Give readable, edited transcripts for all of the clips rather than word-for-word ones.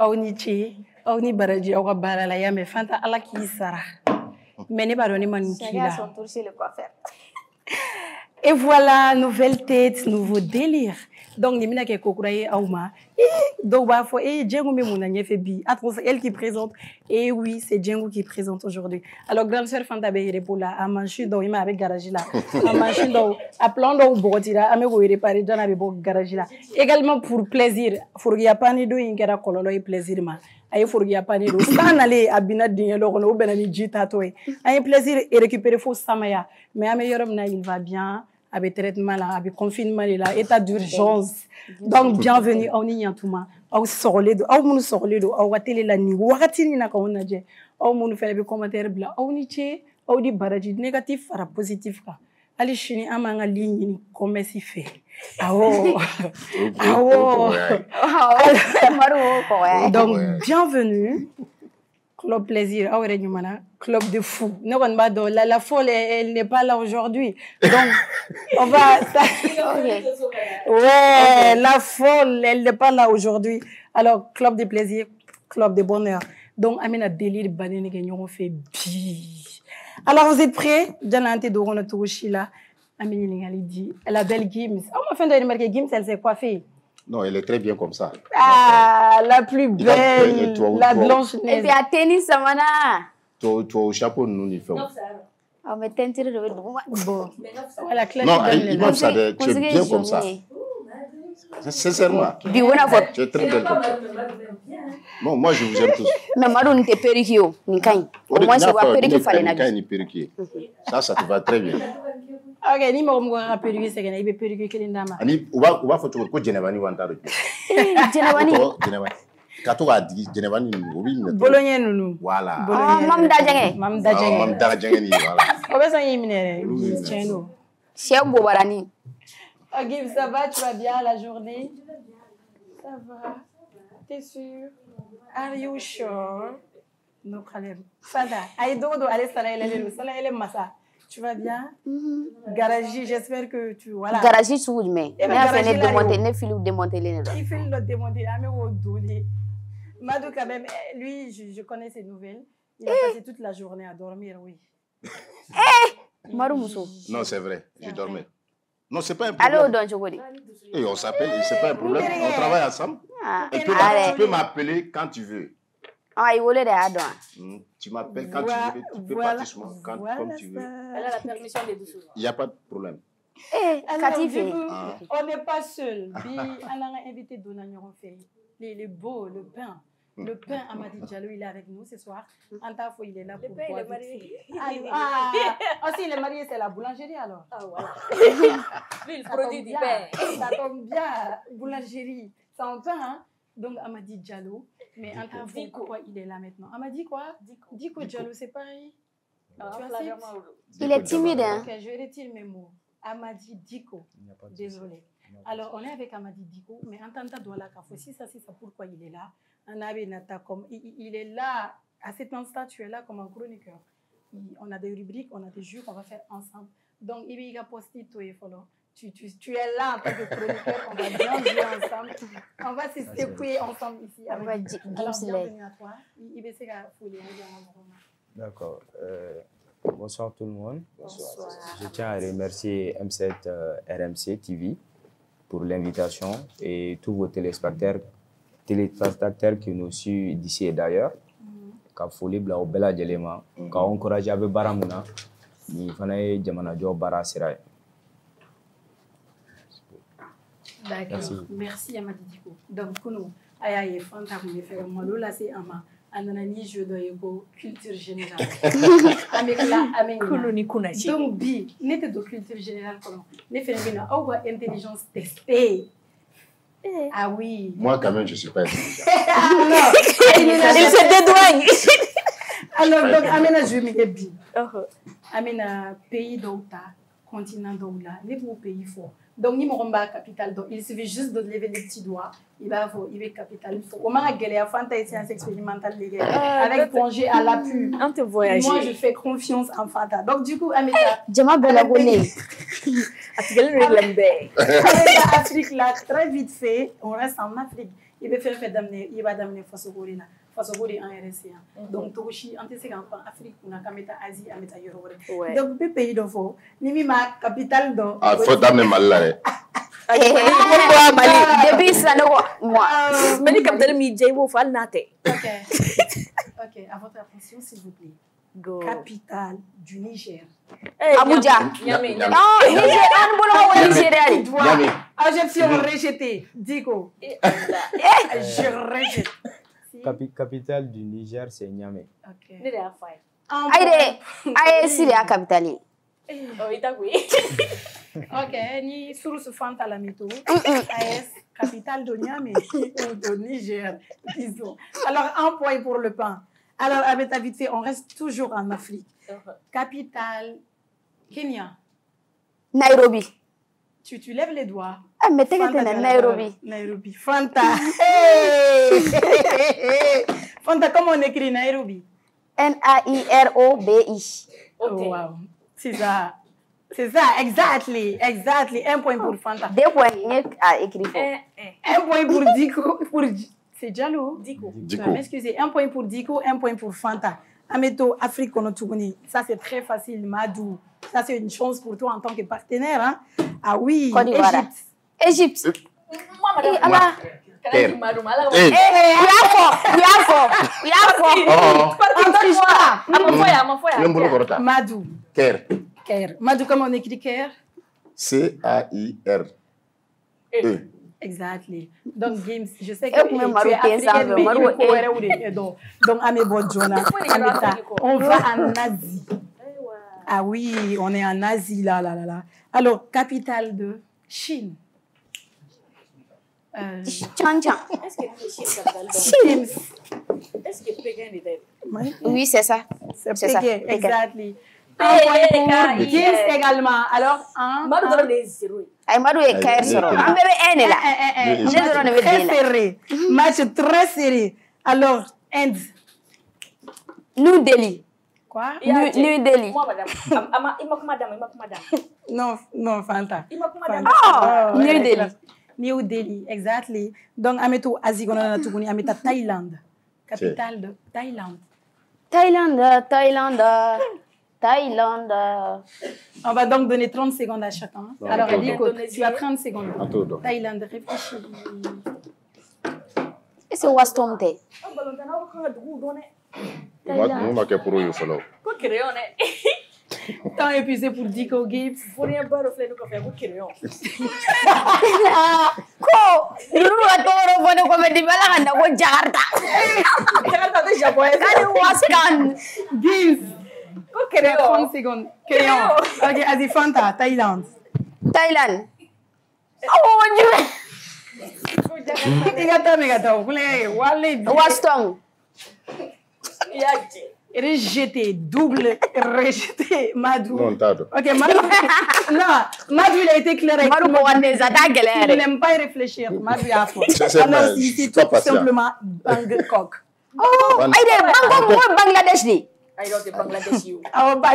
Aunichi, Auni Baraji, Awa Baralaya, mais Fanta Allah qui sera. Mais n'est pas donné Manikila. Et voilà, nouvelle tête, nouveau délire. Donc, ni mina ke kokuraye auma. Donc, bah, faut, Django me mounanye fait bi. Elle qui présente. Et oui, c'est Django qui présente aujourd'hui. Alors, grande sœur Fanta Beyere pour la, à manchu, donc, il m'a avec garage là. À manchu, donc, à plan, donc, botira, à me go réparer, dans la garage là. Également pour plaisir. Faut y a pas ni do, il y a kololo et plaisir, ma. Aye faut y a pas ni do. Sans aller à binadine, alors, on a benani jita toi. Aye plaisir et récupérer faux samaya. Mais à meilleur na, il va bien. Avec traitement là, avec confinement là, état d'urgence. Donc bienvenue au Niantuma, au Sorledo, au Moun Sorledo, au Watele la ni, Wakatini na Kaonaje, au Moun fait des commentaires blancs, au Niche, au di Baraji négatif, à positif. Ali Chini Amanga ligne, comme si fait. Donc bienvenue. Club plaisir, club de fou. La folle, elle n'est pas là aujourd'hui. Donc, on va... Ouais, la folle, elle n'est pas là aujourd'hui. Alors, club de plaisir, club de bonheur. Donc, Amina délire, banane, on fait bi. Alors, vous êtes prêts? Janante de Rono Touchila. Amina dit, la belle Gims. On m'a fait de remarquer, Gims, elle s'est coiffée. Non, elle est très bien comme ça. Ah, la plus belle, la blanche neige. Et puis à tennis, ça m'a toi, au chapeau, nous n'y faisons. On me tente de bon. Voilà, non, Imam Sade, tu es bien comme ça. Sincèrement. Tu es très belle comme ça. Non, moi, je vous aime tous. Mais Marou, tu es perruqué. Au moins, je vois perruqué. Ça te va très bien. Ok, ni mo nga perruquer c'est que il perruquer kelindama ani uba foto ko Genevani wantaro Genevani kato ga digi Genevani obi ne Bologna nunu voilà mam dajenge ni voilà o be san yimine cheno chef bobarani. Ok, ça va, tu vas bien la journée? Ça va. T'es sûr? Are you sure? No problème. Fada, ay dodo allez sala massa. Tu vas bien? Garaji, j'espère que tu... Voilà. Garaji, tu veux mais il faut démonter les nerfs. Il faut le démonter. Madou, quand même, lui, je connais ses nouvelles. Il a passé toute la journée à dormir, oui. Marou Mousso. Non, c'est vrai, je dormais. Non, c'est pas un problème. Allô, Don Chogoli. Et on s'appelle, c'est pas un problème. On travaille ensemble. Tu peux m'appeler quand tu veux. Ah, il voulait aller tu m'appelles quand tu veux, tu peux partir sur moi comme tu veux. Elle a la permission de tout. Il n'y a pas de problème. On n'est pas seul. On a invité Donagnon fait les beaux, le pain. Le pain, Amadi Diallo, il est avec nous ce soir. Antafo, il est là pour boire. Le pain, il est marié. Aussi, il est marié, c'est la boulangerie alors. Ah, voilà. Lui, il produit du pain. Ça tombe bien, boulangerie. C'est un pain, hein. Donc, Amadi Diallo. Mais Antafo, pourquoi il est là maintenant? Amadi quoi? Diko Diallo, c'est pareil. Il est timide, hein? Ok, je retire mes mots. Amadi Diko. Désolé. Alors, on est avec Amadi Diko, mais en tant que si ça, c'est ça, pourquoi il est là? Il est là, à cet instant, tu es là comme un chroniqueur. On a des rubriques, on a des jeux qu'on va faire ensemble. Donc, il va poster tout et follow. Tu es là en tant que chroniqueur, on va bien jouer ensemble. On va se secouer ensemble ici. Alors, bienvenue à toi. D'accord. Bonsoir tout le monde. Bonsoir. Je tiens à remercier M7 RMC TV pour l'invitation et tous vos téléspectateurs qui nous suivent d'ici et d'ailleurs. Ka foli bila o bela jelema ka encourager avec baramuna ni fana ye jamana jo bara sira. D'accord. Merci Amadi Diko. Donc kuno aya ye fanta ko faire malo la c'est ama anana ni jeu de ego culture générale. Avec kuno ni kunachi. Donc bi n'était de culture générale comment ne fait bien au intelligence testée. Ah oui. Moi, quand même, je ne suis pas intelligent. Il se dédouane. Alors, donc, Amena, je me dis, Amena, pays d'Outa, continent d'Oula, les beaux pays forts. Donc, ni mon capital, donc il suffit juste de lever les petits doigts, il va capital. Au moins, il y a une science expérimentale avec congé à l'appui. Moi, je fais confiance en Fanta. Donc, du coup, Amena. Djama Belagone. Afrique là, très vite fait, on reste en Afrique. il va faire d'amener, il va d'amener Fasogori là. Fasogori en RSC. Donc, Togoshi, en tant qu'enfant Afrique, on a qu'à mettre Asie, à mettre ailleurs. Donc, le pays de faux, ni ma capitale de. Ah, faut d'amener mal là. Depuis ça, moi. Mais les capitales midjay, vous faites nate. Ok. Ok, à votre attention, s'il vous plaît. Go. Capitale du Niger. Abuja. Niamey. Non, Niger, on ne Nigeria. Objection rejetée. Digo. Je rejette. Capitale du Niger, c'est Niamey. Ok. Aïe, c'est la capitale. Oh, il t'a oui. Ok, ni source Fanta la mito. AS, capitale de Niamey ou de Niger, disons. Alors, un point pour le pain. Alors, avec ta vite fait, on reste toujours en Afrique. Capitale, Kenya. Nairobi. Tu lèves les doigts. Ah, mais t'es Nairobi. Nairobi. Fanta. Fanta, comment on écrit Nairobi? Nairobi. Oh, wow. C'est ça. C'est ça, exactly. Un point pour Fanta. 2 points à écrire. Un point pour Diko. C'est Diallo. Diko. M'excusez. Un point pour Diko, un point pour Fanta. Ameto, Afrique, ça c'est très facile. Madou. Ça c'est une chance pour toi en tant que partenaire. Hein? Ah oui. Égypte. Moi, madame. Caire. Madou. Caire. Madou, comment on écrit Caire? C-A-I-R-E. Exactly. Donc, Games, je sais que tu es africaine, mais donc, on va en Asie. Ah oui, on est en Asie, là. Alors, capitale de Chine. Tchan. Chine. Est-ce que Pékin est là? Oui, c'est ça. C'est ça. Exactly. Un point pour Games également. Alors, Madou donne des zéros. Madou est Caire. On bébé là. Très serré. Match très serré. Alors, Inde. New Delhi. Quoi? New Delhi. Moi, madame. Il manque madame. Non, Fanta. Il manque madame. New Delhi. New Delhi, exactly. Donc, ameto Asie, on a tout connu. Ameta Thaïlande. Capitale de Thaïlande. Thaïlande. On va donc donner 30 secondes à chacun. Alors, Eliko, tu as 30 secondes. Thaïlande, réfléchis. Et c'est Wastomte. Temps épuisé pour Diko Gibbs. Pour rien pas refléter nous café avec crayon. Jakarta de japonais. Gibbs. 30 secondes. Crayon. Ok, vas-y, Fanta, Thaïlande. Oh, Dieu. Wastong. Rejeté, double rejeté, Madou. Non, Tado. Ok, Madou. Non, Madou, il a été clair avec Madou, il n'aime pas y réfléchir. Madou, il a faux. Alors, c'est tout simplement Bangkok. Oh, Bangladesh. I don't think Bangladesh you. Ah, bah,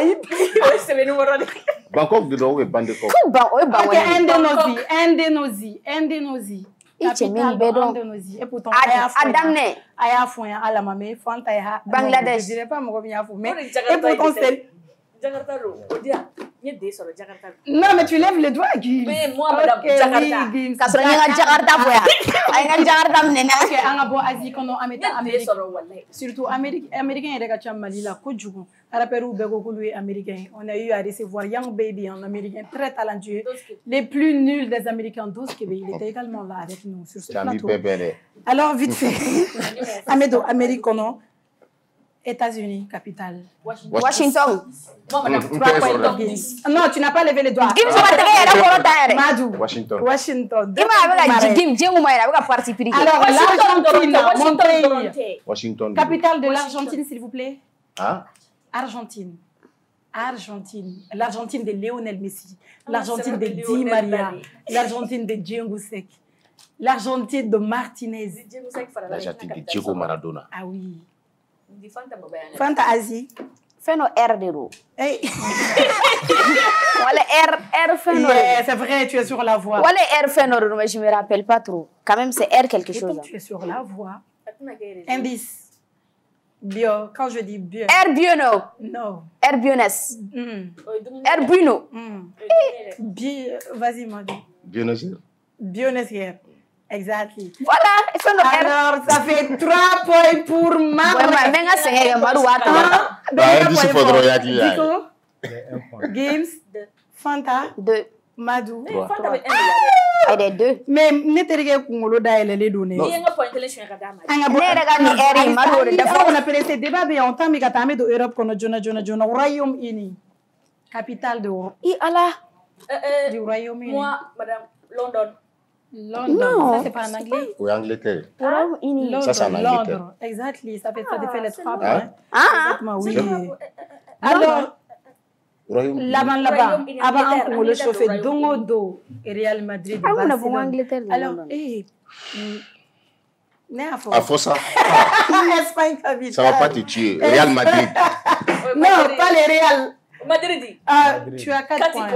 C'est le numéro de... Bangkok, de l'eau, et Bangkok. Ok, Indonésie. Capitale d'Indonésie. Et pourtant, Aya Fouen, à la mamie, Fanta, Bangladesh. Je dirais pas mon mais et pourtant, c'est. Jakarta, il y a des sur le Jakarta. Non, mais tu lèves les doigts, Guy. Mais moi, madame, Jakarta. Ok, Angabo, Asie, qu'on a Amérique. Surtout, Américain et Regacha Malila, Kojugu. Araperu, Begokulu américain. On a eu à recevoir Young Baby en américain, très talentueux. Les plus nuls des Américains, 12 Québec. Il était également là avec nous sur ce plateau. Alors, vite fait. Amedo, Amérique, États-Unis, capitale. Washington. Non, tu n'as pas levé les doigts. Madou. Washington. Alors, l'Argentine, mon pays. Washington. Capitale de l'Argentine, s'il vous plaît. Hein? Argentine. L'Argentine de Lionel Messi. L'Argentine de Di Maria. L'Argentine de Django Sek. L'Argentine de Martinez. L'Argentine de Diego Maradona. Ah oui. Fanta Asie. Fais nos R de l'eau. Voilà, R fait nos. C'est vrai, tu es sur la voie. Voilà, R fait nos, mais je me rappelle pas trop. Quand même, c'est R quelque chose. Tu es sur la voie. Indice. Bio, quand je dis bio. R Biono. Non. R Biones. R Bruno. Vas-y, Madi. Bionesir. Bionesir. Exactly. Voilà. Alors, ça fait 3 points pour Marou. Games. Fanta. 2. Madou. Elle est 2. Mais n'était-ce que d'aller les donner. On a appelé ce débat, mais on t'a mis à de Europe qu'on a Jonah, Royaume-Uni. Capitale de du Royaume-Uni. Moi, Madame London. London, ça c'est pas en anglais. Oui, Angleterre. Londres, ça c'est en Angleterre. Londres, exactement. Ça fait les 3 points. Exactement, oui. Alors, là-bas, avant on le chauffait Dongodo et Real Madrid. Ah, on a vu Angleterre. Alors, à Fossa. Ça va pas te tuer. Real Madrid. Non, pas les Real. Madrid. Tu as 4 points.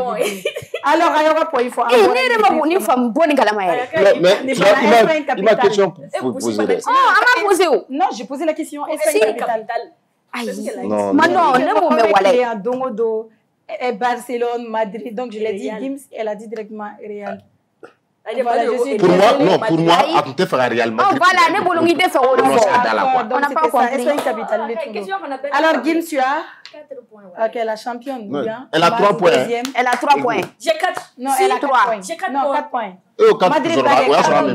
Alors, il faut avoir. Mais ma question pour poser. Non, j'ai posé la question. Est-ce que capitale? Non, non. Dongodo, Barcelone, Madrid. Donc, je l'ai dit, Gims, elle a dit directement Real. Pour moi, à tout faire Real Madrid. Voilà, on n'a pas compris. Alors, Gims, tu as 4 points. Ok, la championne. Elle a 3 points. Elle a 3 points. J'ai 4. Non, elle a 4 points. J'ai 4 non, points. 4 points. Madrid,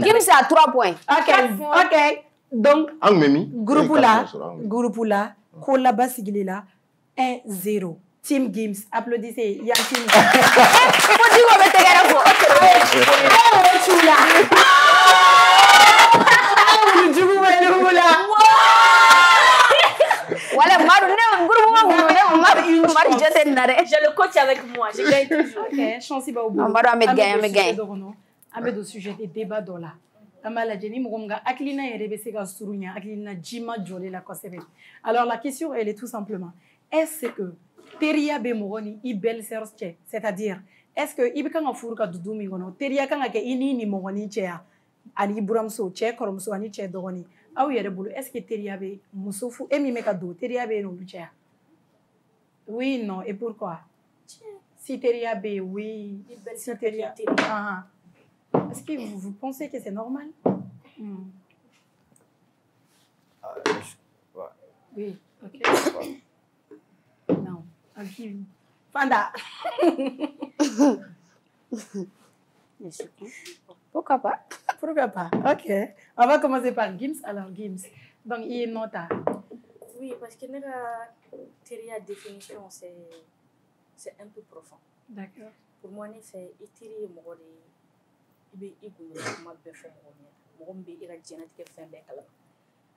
Gims a 3 points. Ok. Donc, groupe là, Kola Basigila, 1-0. Team Gims, applaudissez. Il y a un team J'ai le coach avec moi, je gagne toujours. Ok, chance va au bout. Avec au sujet des débats là. Alors la question elle est tout simplement, est-ce que Teria be mogoni i belle-sœur tche, c'est-à-dire est-ce que i bikanga furu ka dudu mi gono Teria kanga ke ini ni mogoni tche ya ani buramso tche koromso ani tche dogoni aw yere bulu est-ce que Teria be musofu e mi meka do Teria be no tche ya oui non et pourquoi si Teria be oui si Teria est-ce que vous pensez que c'est normal? Oui, ok. Non. Okay. Fanda. Pourquoi pas? Pourquoi pas? Ok. On va commencer par Gims. Alors, Gims. Donc, il est nota. Oui, parce que la définition, c'est un peu profond. D'accord. Pour moi, c'est étirer mon il est égoïste, ma belle femme, mon bé, il a dit que fait un bec à la.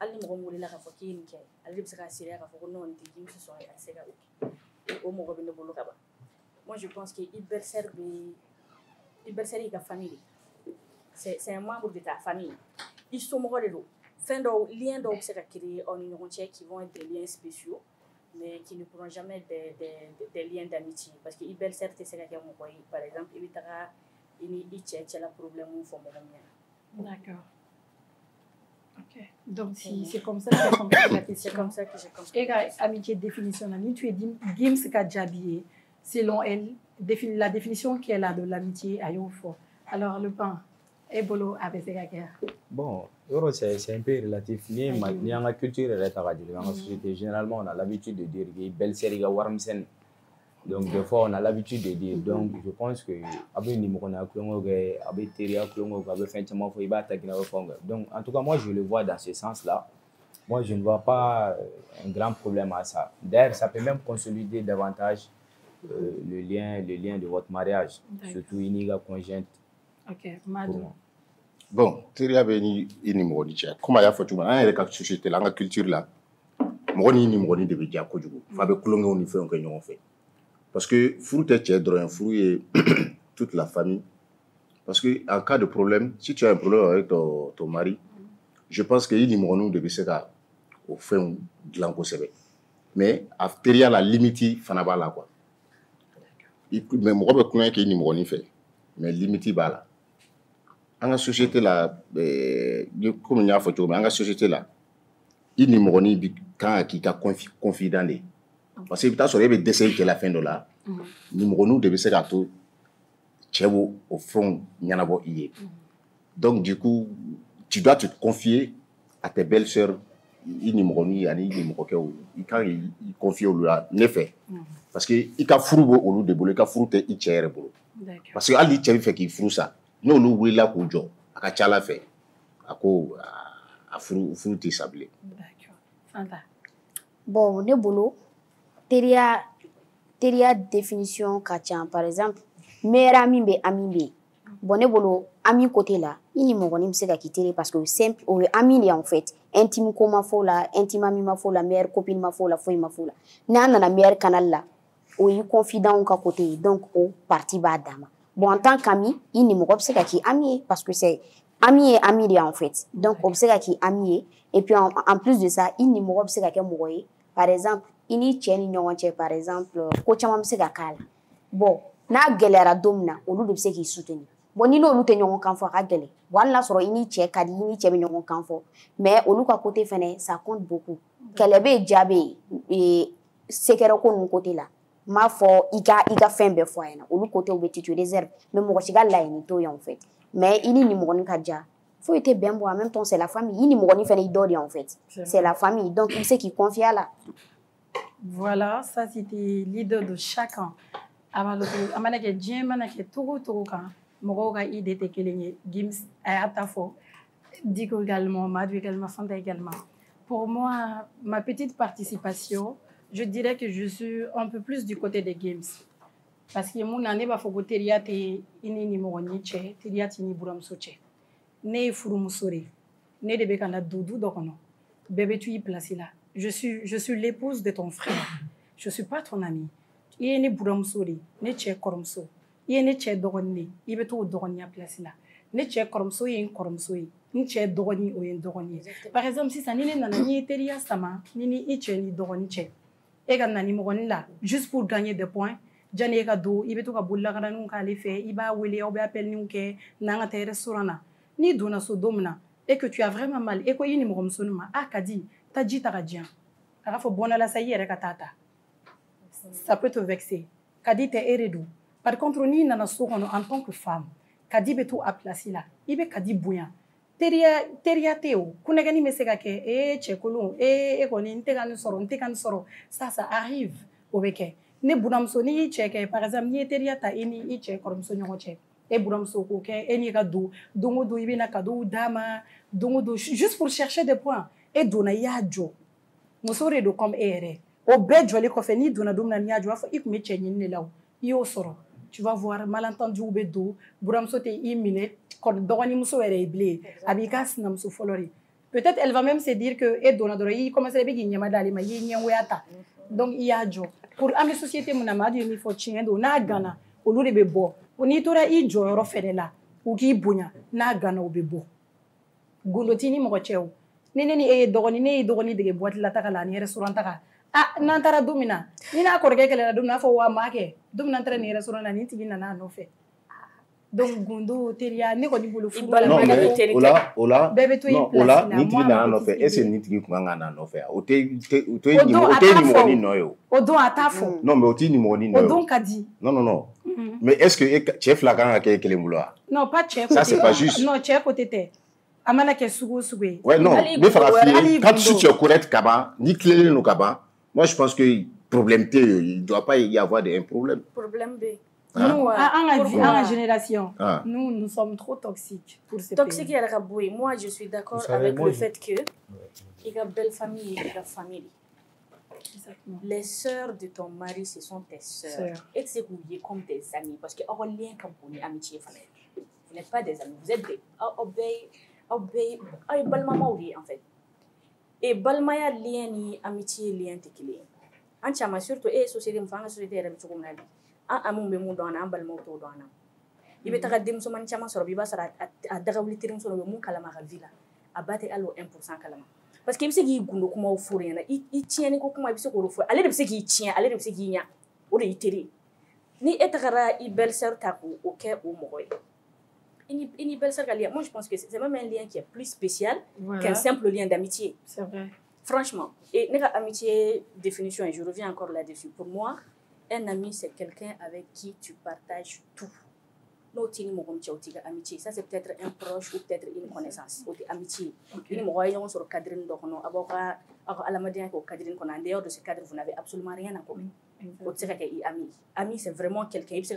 Ali mɔgɔ min wulila k'a fɔ k'i ye nin kɛ ale de bɛ se k'a seereya k'a fɔ ko non nin tɛ Gims sɔrɔ a tɛ se ka o mɔgɔ bɛ ne bolo ka ban. Moi je pense que i bercère y'i ka famille c'est un membre de ta famille i somɔgɔ de don fɛn dɔw lien dɔw bɛ se ka créer aw ni ɲɔgɔn cɛ qui vont être des liens spéciaux mais qui ne pourront jamais des liens d'amitié parce que i bercère tɛ se ka kɛ mɔgɔ ye par exemple i bɛ taga i ni i cɛ cɛla problème fɔ mɔgɔ min ɲɛna. D'accord. Ok. Donc, si c'est comme ça que j'ai compris la question. C'est comme ça que j'ai compris. Et amitié définition, tu es Gims Kadjabié, selon elle, la définition qu'elle a de l'amitié à Yofo. Alors, le pain, Ebolo, avec ses gars. Bon, c'est un peu relatif. Ni en culture, dans la société, généralement, on a l'habitude de dire que belle série warmsen. Donc, des fois, on a l'habitude de dire. Donc, je pense que donc, en tout cas, moi, je le vois dans ce sens-là. Moi, je ne vois pas un grand problème à ça. D'ailleurs, ça peut même consolider davantage le lien de votre mariage, surtout une conjointe. Ok, Madou. Bon, Teria Beni Inimoni, comme il y a fait tout le monde, la société, la culture là, Moni Nimoni de Bédia Kojugu, Fabio Coulongo, on y fait un gagnant fait. Parce que Fou est toute la famille. Parce qu'en cas de problème, si tu as un problème avec ton mari, je pense qu'il y a des gens qui au fin de l'enco. mais a teriya la limite fana b'a la quoi. Mais mɔgɔ bɛ kulonkɛ k'i nimɔgɔnin fɛ mais limite b'a la. An ka société la comme n y'a fɔ cogo min an ka société la i nimɔgɔnin bi kan ka k'i ka confident de ye parce que i bɛ taa sɔrɔ e bɛ dɛsɛ i cɛ la fɛn dɔ la nimɔgɔninw de bɛ se k'a to cɛ b'o o fɛnw ɲɛnabɔ i ye. Donc du coup tu dois te confier à tes belles-sœurs i nimɔgɔnin ani i nimɔgɔkɛw i kan k'i confier olu la ne fɛ parce que i ka furu b'o olu de bolo i ka furu tɛ i cɛ yɛrɛ bolo parce que hali i cɛ bɛ fɛ k'i furu sa n'olu wulila k'u jɔ a ka ca Ala fɛ a ko a furu tɛ sa bilen. Bon ne bolo teriya définition ka ca par exemple meilleur ami bɛ ami bɛ yen bon ne bolo ami côté la i nimɔgɔnin bɛ se ka k'i teri parce que o simple o ye ami de ye en fait intime ko ma fɔ la intime ami ma fɔ la meilleure copine ma fɔ la foyi ma fɔ la n'a nana meilleur canal la o y'i confident ka côté ye donc o partie b'a d'a ma bon en tant qu'ami i nimɔgɔ bɛ se ka k'i ami ye parce que c'est ami ye ami de ye en fait donc o bɛ se ka k'i ami ye et puis en plus de ça i nimɔgɔ bɛ se ka kɛ mɔgɔ ye par exemple i ni cɛ ni ɲɔgɔn cɛ par exemple ko caman bɛ se ka k'a la bon n'a gɛlɛyara don min na olu de bɛ se k'i soutenir bon ni n'olu tɛ ɲɔgɔn kan fɔ a ka gɛlɛn bon hali n'a sɔrɔ i ni cɛ ka di i ni cɛ bɛ ɲɔgɔn kan fɔ mais olu ka côté fɛnɛ ça compte beaucoup kɛlɛ bɛ yen ja bɛ yen sekɛrɛ ko ninnu côté la n m'a fɔ i ka fɛn bɛɛ fɔ a ɲɛna olu côté bɛ tu réserve mais mɔgɔ si ka laɲini t'o ye en fait mais i ni nimɔgɔnin ka ja foyi tɛ bɛn bɔ en même temps c'est la famille i nimɔgɔnin fɛnɛ i dɔ de ye en fait c'est la famille donc i bɛ se k'i confier a la. Voilà, ça c'était l'idée de chacun. A mana kɛ diɲɛ mana kɛ togo togo kan mɔgɔw ka idée tɛ kelen ye. Gims a y'a ta fɔ Diko également, Madu également, Fanta également. Pour moi, ma petite participation, je dirais que je suis un peu plus du côté des games. Parce que mon année va faut que teriya te ini ni mɔgɔnin cɛ teriya ti ni buramuso cɛ ne ye furumuso de ne de bɛ ka na dudu dɔ kɔnɔ bɛɛ bɛ to i place la je suis l'épouse de ton frère je suis pas ton ami i ye ne buramuso de ne cɛ kɔrɔmuso i ye ne cɛ dɔgɔnin de i bɛ to o dɔgɔninya place la ne cɛ kɔrɔmuso ye n kɔrɔmuso ye n cɛ dɔgɔnin o ye n dɔgɔnin ye par exemple sisan ni ne nana n'i ye teriya sama ni ni i cɛ ni dɔgɔnin cɛ e ka na ni mɔgɔnin la juste pour gagner des points jani e ka don i bɛ to ka bolilakaraninw k'ale fɛ i b'a wele aw bɛ appelninw kɛ n'an ka taa restaurant na n'i donna so don min na et que tu as vraiment mal e ko i ni mɔgɔmusonin ma a ka di ta ji ta ka diyan a k'a fɔ bɔnna la sa i yɛrɛ ka taa ta ça peut te vexer ka di tɛ e de don par contre n'i nana so kɔnɔ en tant que femme ka di bɛ to a place la i bɛ ka di bonya teriya tɛ o kunɛgɛnin bɛ se ka kɛ cɛkolon e kɔni n tɛ ka nin sɔrɔ n tɛ ka nin sɔrɔ ça arrive o bɛ kɛ ne buramuso n'i y'i cɛ kɛ par exemple n'i ye teriya ta i ni i cɛ kɔrɔmuso ɲɔgɔn cɛ e buramuso k'o kɛ e n'i ka don o don i bɛna cadeau d'a ma don o don juste pour chercher des points e donna i y'a jɔ muso de don comme e yɛrɛ o bɛɛ jɔlen kɔfɛ n'i donna don min na n'i y'a jɔ i b'a fɔ i tun bɛ cɛ ɲini de la o i y'o sɔrɔ tu vas voir malentendu bɛ don buramuso tɛ i minɛ dɔgɔninmuso yɛrɛ ye bilen a b'i ka sinamuso fɔlɔ de peut-être elle va même se dire que e donna dɔrɔn i commencé i bɛ k'i ɲɛma d'ale ma i y'i ɲɛngoya ta donc i y'a jɔ pour an bɛ société mun na Madu ye min fɔ tiɲɛ don n'a gana olu de bɛ bɔ n'i tora i jɔyɔrɔ fɛnɛ la u k'i bonya n'a gana u bɛ bɔ gundo t'i ni mɔgɔ cɛ o ni ne ni e ye dɔgɔnin ne ye dɔgɔnin dege boîte la taga la ani restaurant taga n'an taara don min na ni n'a kɔrɔkɛ kɛlɛla don min na a fɔ wa maa kɛ don min na an taara nin restaurant na nin tigi nana a nɔfɛ donc gundo teriya ne kɔni bolo furu la o la bɛɛ bɛ to i place la ni tigi nana nɔfɛ est ce que nin tigi kun kan ka na nɔfɛ o tɛ nimɔgɔnin nɔ ye o don a t'a fɔ non mais o t'i nimɔgɔnin nɔ ye o don ka di non mais est ce que cɛ fila kan ka kɛ kelen bolo wa non pas cɛ ça c'est pas juste non cɛ côté tɛ a mana kɛ sugu o sugu ye ouais non ne fɛ ka f'i ye quand tu es correct ka ban ni tilelen don ka ban moi je pense que problème tɛ il doit pas y avoir un problème bɛ nous, en génération, nous sommes trop toxiques pour ces toxiques pays. Moi, je suis d'accord avec le fait que il y a belle famille et la famille. Exactement. Les sœurs de ton mari, ce sont tes sœurs. Et c'est comme tes amis. Parce que on lien comme pour une amitié. Vous n'êtes pas des amis, vous êtes des... balmama en fait. Et balmaya lien ni amitié lien te kile. En chama surtout société mfanga société era bitoko mnali. Amu be mun dɔn an balimaw t'o dɔn na i bɛ taga denmusomanin caman sɔrɔ i b'a sɔrɔ a dagawuli terimuso dɔ bɛ mun kalama a ka vie la a ba tɛ hali o 1% kalama parce que i bɛ se k'i gundo kumaw f'u ɲɛna i tiɲɛni ko kuma i bɛ se k'o fɔ ale de bɛ se k'i tiɲɛ ale de bɛ se k'i ɲa o de y'i teri ni e tagara i belle-sœur ta k'o kɛ o mɔgɔ ye i ni belle-sœur ka lien moi je pense que c'est même un lien qui est plus spécial qu'un simple lien d'amitié. C'est vrai. Franchement, et notre amitié définition et je reviens encore là-dessus. Pour moi, un ami c'est quelqu'un avec qui tu partages tout. Notre amitié, ça c'est peut-être un proche ou peut-être une connaissance. Ou amitié. Une moyen sur le cadre de nos avocats, à la matière au cadre qu'on a en dehors de ce cadre, vous n'avez absolument rien en commun. Ami, c'est vraiment quelqu'un. Il c'est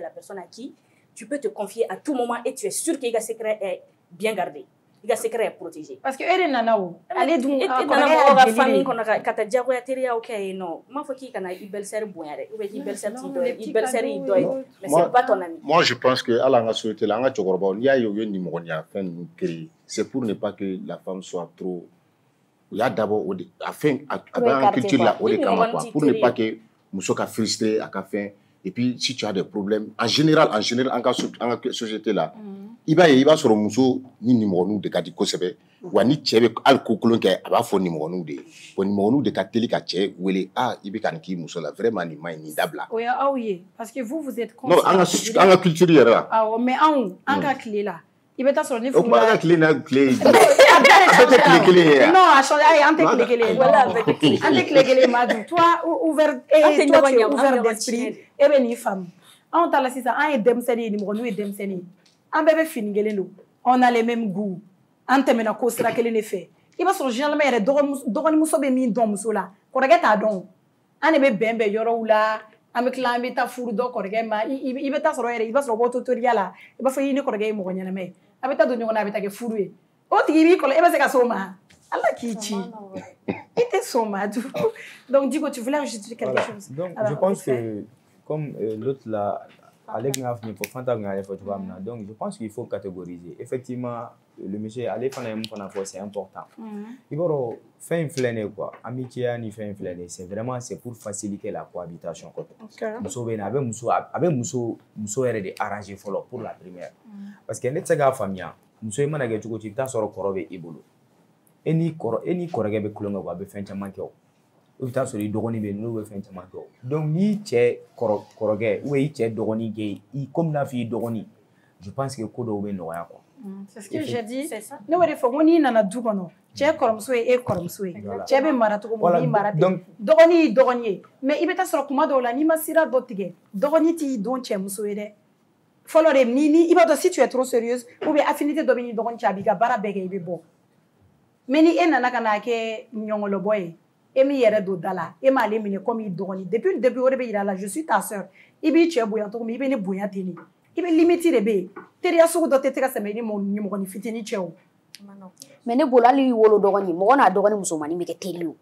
la personne à qui tu peux te confier à tout moment et tu es sûr que le secret est bien gardé. Le secret est protégé. Parce que elle nana allez donc la famille qu'on a kata jago ya teria OK non moi faut qu'il kana belle-sœur boyare ou bien belle-sœur ti belle-sœur mais c'est pas ton ami. Moi je pense que ala nga société la nga chokoroba il y a yo ni mo nya fin créer c'est pour ne pas que la femme soit trop il y a d'abord afin avant culture là au kama quoi pour ne pas que muso ka frustrer à ka fin et puis si tu as des problèmes en général en ka société là il va sur muso ni numéro de ka di kosebe wa ni chebe alcool ke aba fo numéro de ka teli ka che wele il be kan ki muso la vraiment ni mai ni dabla oui oui parce que vous êtes non en culture là mais en ka clé là il va sur ni fou la clé na clé non a clé voilà clé madu toi ouvert d'esprit et ben ni femme on t'a la sisa un demseni numéro nous et demseni un bébé fingelelo on a les mêmes goûts an tɛmɛna ko sira kelen de fɛ i b'a sɔrɔ généralement yɛrɛ dɔgɔnimuso bɛ min dɔn muso la kɔrɔkɛ t'a dɔn an de bɛ bɛn bɛn yɔrɔw la an bɛ tila an bɛ taa furu dɔ kɔrɔkɛ ma i bɛ taa sɔrɔ yɛrɛ i b'a sɔrɔ bɔ to teriya la i b'a fɔ i ni kɔrɔkɛ ye mɔgɔ ɲɛnama ye a bɛ taa don ɲɔgɔn na a bɛ taa kɛ furu ye o tigi b'i kɔlɔn e bɛ se ka s'o ma ala k'i ci i tɛ sɔn ma du donc Diko tu voulais ajouter quelque chose. Donc je pense que comme l'autre là donc je pense qu'il faut catégoriser. Effectivement, le monsieur, aller faire un fois, c'est important. Il faut faire une flânée quoi. Amitié, ni faire une flânée. C'est vraiment pour faciliter la cohabitation. Avec muso est arrangé pour la première. Parce que notre gars famille, muso est managé tout côté, t'as sur korobe ibolo. Eni korage be kulonga wa be fin chamanke o. U ta so dogoni be no be fin chamanke o. Donc ni che koroge ou i che dogoni ge i comme na fi dogoni. Je pense que ko do be no ya quoi. C'est ce que j'ai dit. C'est ça. No wele fo ngoni nana du kono. Che koromso e koromso e. Che be marato ko mo marabe. Dogoni mais i be ta so kuma do la ni masira do tige. Dogoni ti don che muso e de. Follow them ni i ba do si tu es trop sérieuse ou bien affinité do be ni dogoni cha bi ga bara bege i be bo. Mais ni e nana kana ke nyongolo boy e mi yere do dala e ma le mine comme i dogoni depuis le début o de be ira la je suis ta sœur i bi che boyan to mi be ne boyan tini i be limite de be teriya sugu do te ka seme ni mo ni mo ni fitini chew mais ne bolo ali wolo dogoni mo na dogoni musomani mi ke teriyo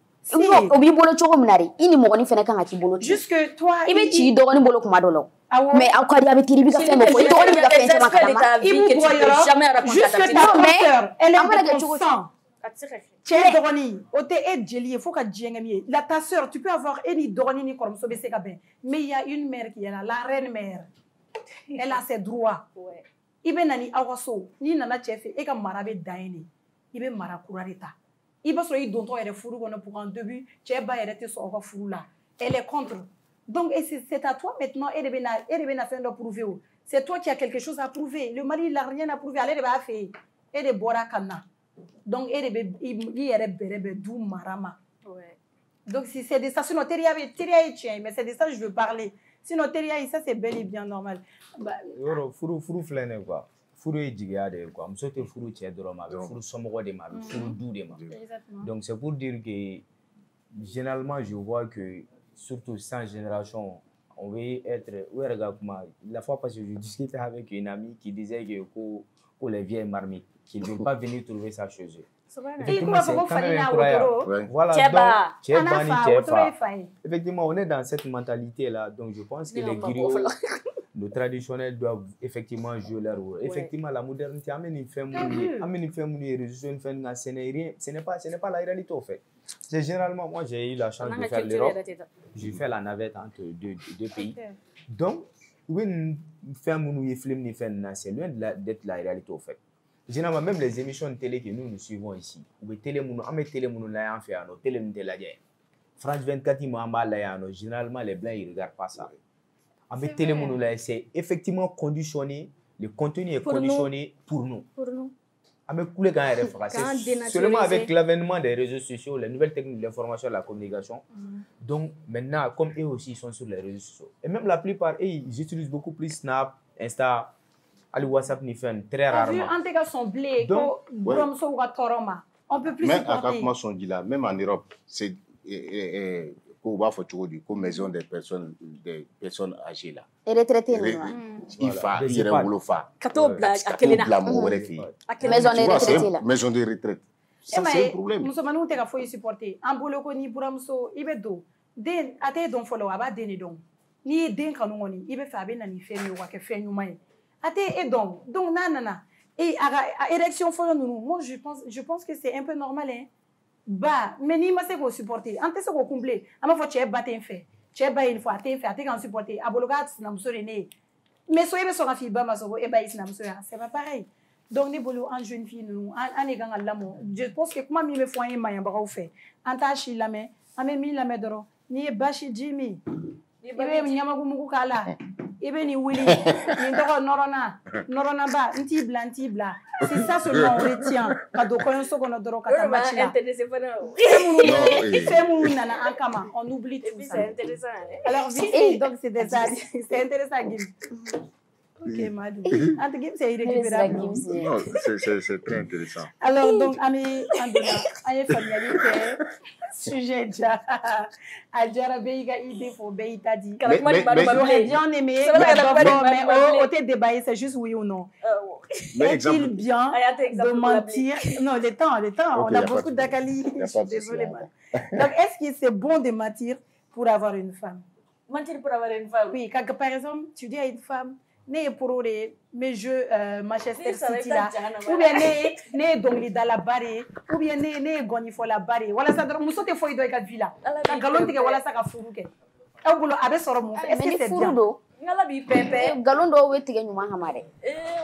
o bi bolo chogo minari ini mo ni fena kan ati bolo jusque toi i be ci dogoni bolo kuma do lo mais en quoi dia be tiri bi ka fena ko dogoni bi ka fena ma kama i bu boyoro jusque ta sœur elle est de sang. Chez Doroni, ote et Jelly, il faut que Djengami. La ta sœur, tu peux avoir any Doroni ni comme ça, mais il y a une mère qui est là, la reine mère. Elle a ses droits. Ibe nani awaso, ni nana chef, et comme marabe daini. Ibe marakurarita. Ibe so i donto ere furu kono pour un début, cheba ere te so furu là. Elle est contre. Donc c'est à toi maintenant, elle est fait de prouver. C'est toi qui as quelque chose à prouver. Le mari il n'a rien à prouver, elle va faire. Elle est bora kana. Donc il est berebe du marama. Donc si c'est de ça sinon teria mais c'est de ça que je veux parler. Sinon teria ça c'est bel et bien normal. Furu flene quoi. Furu est digade quoi. Muso te furu che droma, furu somogo de ma, furu du de ma. Donc c'est pour dire que généralement je vois que surtout sans génération on veut être la fois parce que je discutais avec une amie qui disait que pour les vieilles marmites qu'ils ne veulent pas venir trouver ça chez eux. Effectivement, c'est quand même incroyable. Voilà, effectivement, on est dans cette mentalité-là. Donc, je pense que les griots, le traditionnel, doivent effectivement jouer leur rôle. Effectivement, la modernité amène une femme, ce n'est pas la réalité, au fait. C'est généralement, moi, j'ai eu la chance de faire l'Europe. J'ai fait la navette entre deux pays. Donc, une femme, c'est loin d'être la réalité, au fait. généralement, même les émissions de télé que nous suivons ici, ou les télé, on télé, là, on fait un télé, France 24, généralement, les Blancs, ils ne regardent pas ça. On télé, c'est effectivement conditionné, le contenu est conditionné pour nous. Pour nous. Seulement avec l'avènement des réseaux sociaux, les nouvelles techniques de l'information et de la communication. Donc maintenant, comme eux aussi, ils sont sur les réseaux sociaux. Et même la plupart, ils utilisent beaucoup plus Snap, Insta, WhatsApp, très rarement. En tout cas, son blé, on peut plus même supporter. Même son dit là, même en Europe, c'est maison des personnes âgées là. Et retraités, il y a un fa. Maison de retraite là. Maison de retraite. Ça c'est un problème. Muso manu te ka foyi supporter. En bolo ko ni buramuso ibe do. Den ate don folo aba den don. Ni den kanu ngoni ibe fa be na ni fe mi wa ke fe nyuma ye. Ate e don. Donc nanana. Et à élection folo nous, moi je pense que c'est un peu normal hein. Bah, mais ni ma se ko supporter. Ante se ko combler. Ama fo che baten fe. Che ba une fois ate fe ate kan supporter. Abologa na muso ne. Mais so ibe so ka fi ba ma so e ba is na muso ya. C'est pas pareil. Donc, nous sommes en jeune fille, nous sommes je pense que comment nous faisons un moyen de faire. En tant que la main, on met la main dehors. Ni bashi Jimmy. Ibe nyama kumuku kala. Ibe ni Willy. Ni doko norona ba. Ntibla. C'est ça seulement on retient. Kado koyon soko doro kata machila. C'est mon nana ankama. On oublie tout ça. C'est intéressant. Alors, donc c'est intéressant. Ok, Madou. Entre Gims, c'est irrécupérable. Non, c'est très intéressant. Alors, donc, Ami Andona, Aye familiarité, sujet déjà. Adjara Beiga idée pour Beita dit. J'aurais bien aimé, mais au débat, c'est juste oui ou non. Est-il bien de mentir? Non, le temps, on a beaucoup d'Akali. Je suis désolée, man. Donc, est-ce que c'est bon de mentir pour avoir une femme? Mentir pour avoir une femme? Oui, quand par exemple, tu dis à une femme, ne pour mes jeux Manchester City là, ou bien ne dongli dans la barre, ou bien ne goni fo la barre. Voilà ça, muso te foi do e ka villa. Ka galon te wala ça ka furu ke. E bolo abe soro mu. Est-ce que c'est bien? Ngala bi pepe. Galon do we tige nyuma hamare.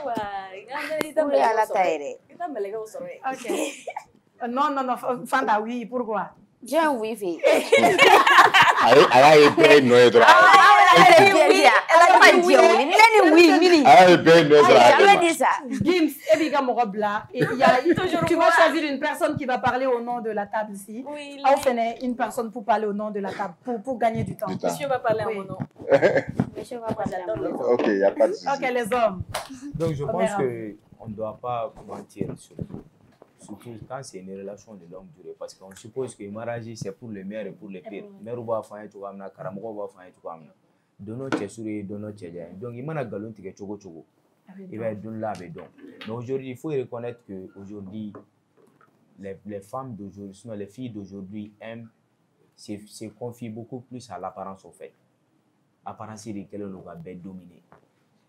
Wa, ngala ita mele ala taire. Ita mele ga soro. OK. Non, Fanta oui, pourquoi? J'ai un wifi. Aïe, ben non, Gims, tu vas choisir une personne qui va parler au nom de la table ici. Oui, une personne pour parler au nom de la table, pour gagner du temps. Monsieur va parler à mon nom. Monsieur va parler à mon nom. Ok, il n'y a pas de souci. Ok, les hommes. Donc, je pense qu'on ne doit pas mentir surtout quand c'est une relation de longue durée, parce qu'on suppose que le mariage c'est pour les mères et pour les pires. Mère va faire tout comme ça, Karamogo va faire tout comme ça. Dono tchesuri, dono tchedja. Donc il m'a na galon tige chogo. Il va être là avec donc. Mais aujourd'hui, il faut reconnaître que aujourd'hui les femmes d'aujourd'hui, sinon les filles d'aujourd'hui aiment se confient beaucoup plus à l'apparence au fait. Apparence c'est lequel on va bien dominer.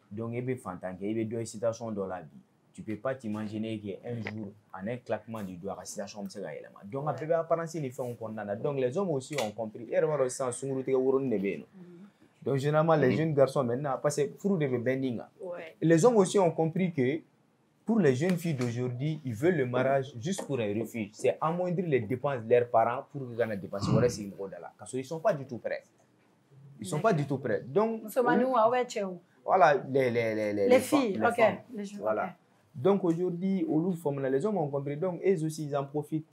Donc il y a fantasme, il y a deux situations dans la vie. Tu ne peux pas t'imaginer qu'un jour, en un claquement du doigt, la situation se gagne. Donc, à peu près, apparence, il fait un condamné. Donc, les hommes aussi ont compris. Donc, généralement, les jeunes garçons maintenant, parce que les hommes aussi ont compris que pour les jeunes filles d'aujourd'hui, ils veulent le mariage juste pour un refuge. C'est amoindrir les dépenses de leurs parents pour qu'ils aient des dépenses. Parce qu'ils ne sont pas du tout prêts. Ils ne sont pas du tout prêts. Donc, voilà, les filles. Ok. Voilà. Donc aujourd'hui, les hommes ont compris, donc eux aussi ils en profitent.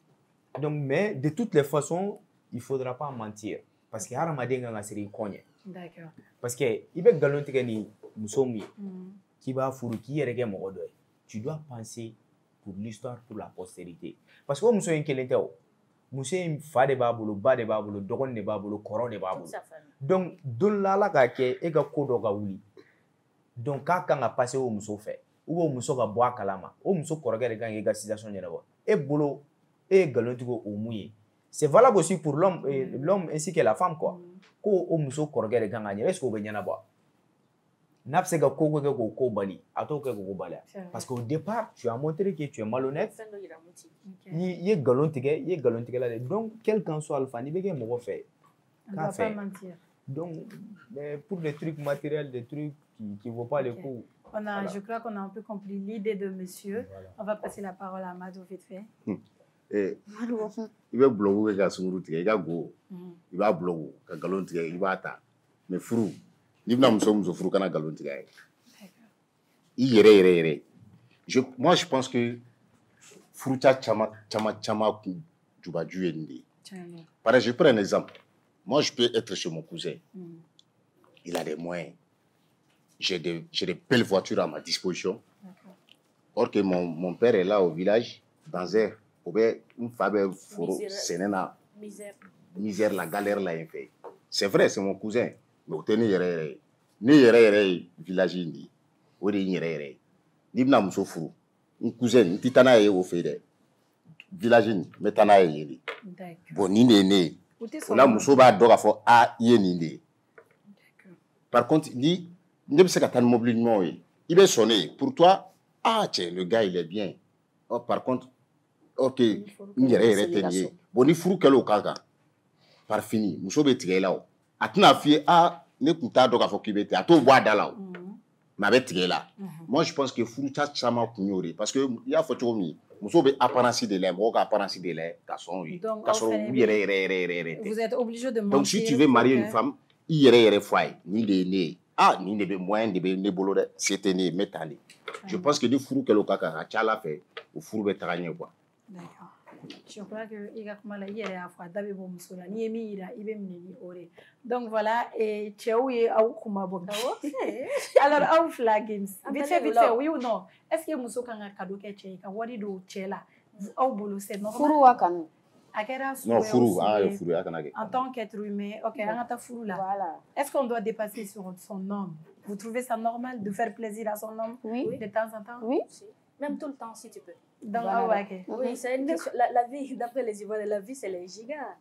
Donc, mais de toutes les façons, il ne faudra pas mentir. Parce que D'accord. parce que il va galanter ni musomi qui va furu qui est tu dois penser pour l'histoire, pour la postérité. Parce que muso en kelente o muso fa de babulu, ba de babulu, dogon de babulu, koron de babulu. Donc don la ka ke e ga ko do ga wuli. Donc ka kan ga passer au muso fait. Ou muso ka boa kalama o muso koroge de kan ga situation de bo e bolo e galontigo o muye. C'est valable aussi pour l'homme ainsi que la femme quoi. Ko o muso koroge de kan ga est-ce ko be nyana bo n'a pas ko bali ato ko bali parce qu'au départ tu as montré que tu es malhonnête. Il est galontigue là, donc quel qu'en soit alpha ni be ke mo fait on ne doit pas mentir. Donc mais pour des trucs matériels, des trucs qui vaut pas le coup. Je crois qu'on a un peu compris l'idée de monsieur. Voilà. On va passer la parole à Madou vite fait. I bɛ bulon kɛ ka sunguru tigɛ i ka go i b'a bulon ka nkalon tigɛ i b'a ta mais furu n'i bɛna muso furu kana nkalon tigɛ ye i yɛrɛ moi je pense que furucɛ caman kun jubaju ye nin de ye. Par exemple, je prends un exemple. Moi, je peux être chez mon cousin. Il a des moyens. J'ai des belles voitures à ma disposition. Or que mon père est là au village, dans une femme misère, la galère là. C'est vrai, c'est mon cousin. Mais au tenir ni village ni o de yere ni bina muso furu un cousin titana ye au fait village ni metana ye bon ni ne la muso b'a dɔn k'a fɔ a i ye nin de ye. Par contre ni ne bɛ se ka taa ni mobili ɲumanw ye i bɛ sɔn ne ye pour toi cɛ le gars il est bien. Par contre ok n yɛrɛ tɛ nin ye bon ni furu kɛla o kan kan par fini muso bɛ tigɛ i la o a tɛna f'i ye ne tun t'a dɔn k'a fɔ k'i bɛ tigɛ a t'o bɔ a da la o mais a bɛ tigɛ i la. Moi je pense que furucɛ caman kun y'o de parce que i y'a fɔ cogo min muso bɛ apparence de lajɛ mɔgɔw ka apparence de lajɛ ka sɔn ye ka sɔrɔ u yɛrɛ tɛ. Vous êtes obligé de mentir. Donc si tu veux marier une femme i yɛrɛ fɔ a ye nin de ye ne ye nin de bɛ moyen de bɛ ne bolo dɛ se tɛ ne ye n bɛ taa de. Je pense que ni furu kɛla o kan kan a ka ca Ala fɛ o furu bɛ taga ɲɛ quoi. D'accord. Je crois que i ka kuma la i yɛrɛ y'a fɔ a da bɛ bɔ muso la n'i ye min yira i bɛ minɛ ni o de ye. Donc voilà cɛw ye aw kuma bɔ. Alors aw fila games vite fait oui ou non est-ce que muso kan ka cadeau kɛ cɛ ye ka wari don cɛ la aw bolo c'est normal. Furu wa kanu. A kɛra non furu furu a kana kɛ. En tant qu'être humain ok an ka taa furu la. Voilà. Est-ce qu'on doit dépasser sur son homme? Vous trouvez ça normal de faire plaisir à son homme? Oui. De temps en temps? Oui. Même tout le temps, si tu peux. Donc, oui, c'est une question. La vie, d'après les Ivoiriens, la vie, c'est les gigas.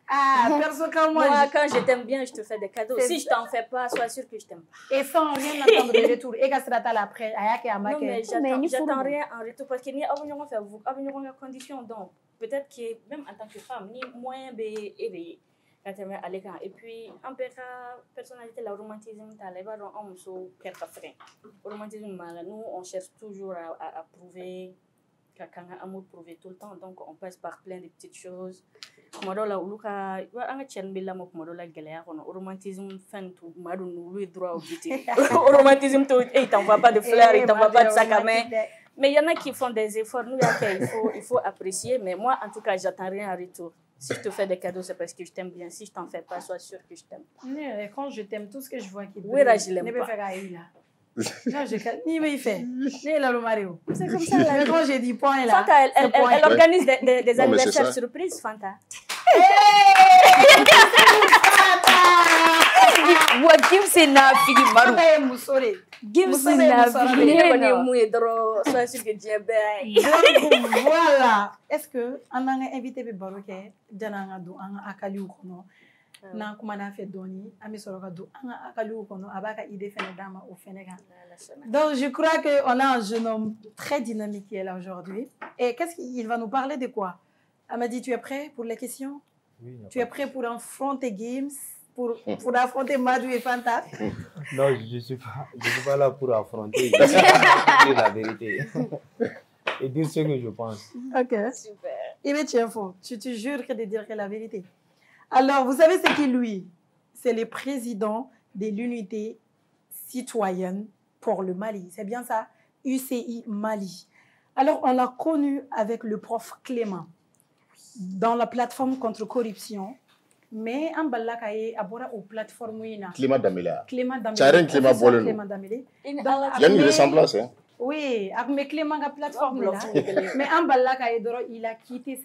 Perso comme moi. Quand je t'aime bien, je te fais des cadeaux. Si je t'en fais pas, sois sûr que je t'aime pas. Et sans rien attendre de retour. Et quand sera-t-elle après? Non, mais j'attends rien en retour parce qu'il y a une condition. Donc, peut-être que même en tant que femme, ni moyen d'éveiller. Et puis, en personnalité, le romantisme, le romantisme, nous, on cherche toujours à prouver, qu'à amour prouver tout le temps. Donc, on passe par plein de petites choses. Le romantisme, le romantisme, il t'envoie pas de fleurs, il t'envoie pas de sac à main. Mais il y en a qui font des efforts. Nous, il faut apprécier. Mais moi, en tout cas, j'attends rien en retour. Si je te fais des cadeaux, c'est parce que je t'aime bien. Si je t'en fais pas, sois sûr que je t'aime. Quand je t'aime, tout ce que je vois qui oui, là, je l'aime pas. Non, ni mais il fait. Ni là le Mario. C'est comme ça. Là. Quand j'ai dit point là. Fanta, elle organise des anniversaires surprises, Fanta. Gimse na figi maru. Gimse na figi. Voilà. Est-ce que on a invité be baroke jananga do anga akaliu kono na kuma na fait doni ami soroka do anga akaliu kono abaka ide fene dama au Sénégal. Donc je crois que on a un jeune homme très dynamique qui est là aujourd'hui. Et qu'est-ce qu'il va nous parler de quoi? Amadi, tu es prêt pour les questions? Oui. Tu es prêt pour affronter Gims? Pour affronter Madou et Fanta? Non, je ne suis pas là pour affronter. Je suis là pour dire la vérité. Et dire ce que je pense. Ok. Super. Il me tient fort. Tu te jures que de dire que la vérité. Alors, vous savez ce qu'il lui? C'est le président de l'unité citoyenne pour le Mali. C'est bien ça? UCI Mali. Alors, on l'a connu avec le prof Clément dans la plateforme contre corruption. Mais en balakaye abora aux plateformes Clément Damélé. Clément Damélé. Clément Damélé. Il y a une ressemblance hein. Oui, avec Clément la plateforme là. Mais en balakaye doro il a quitté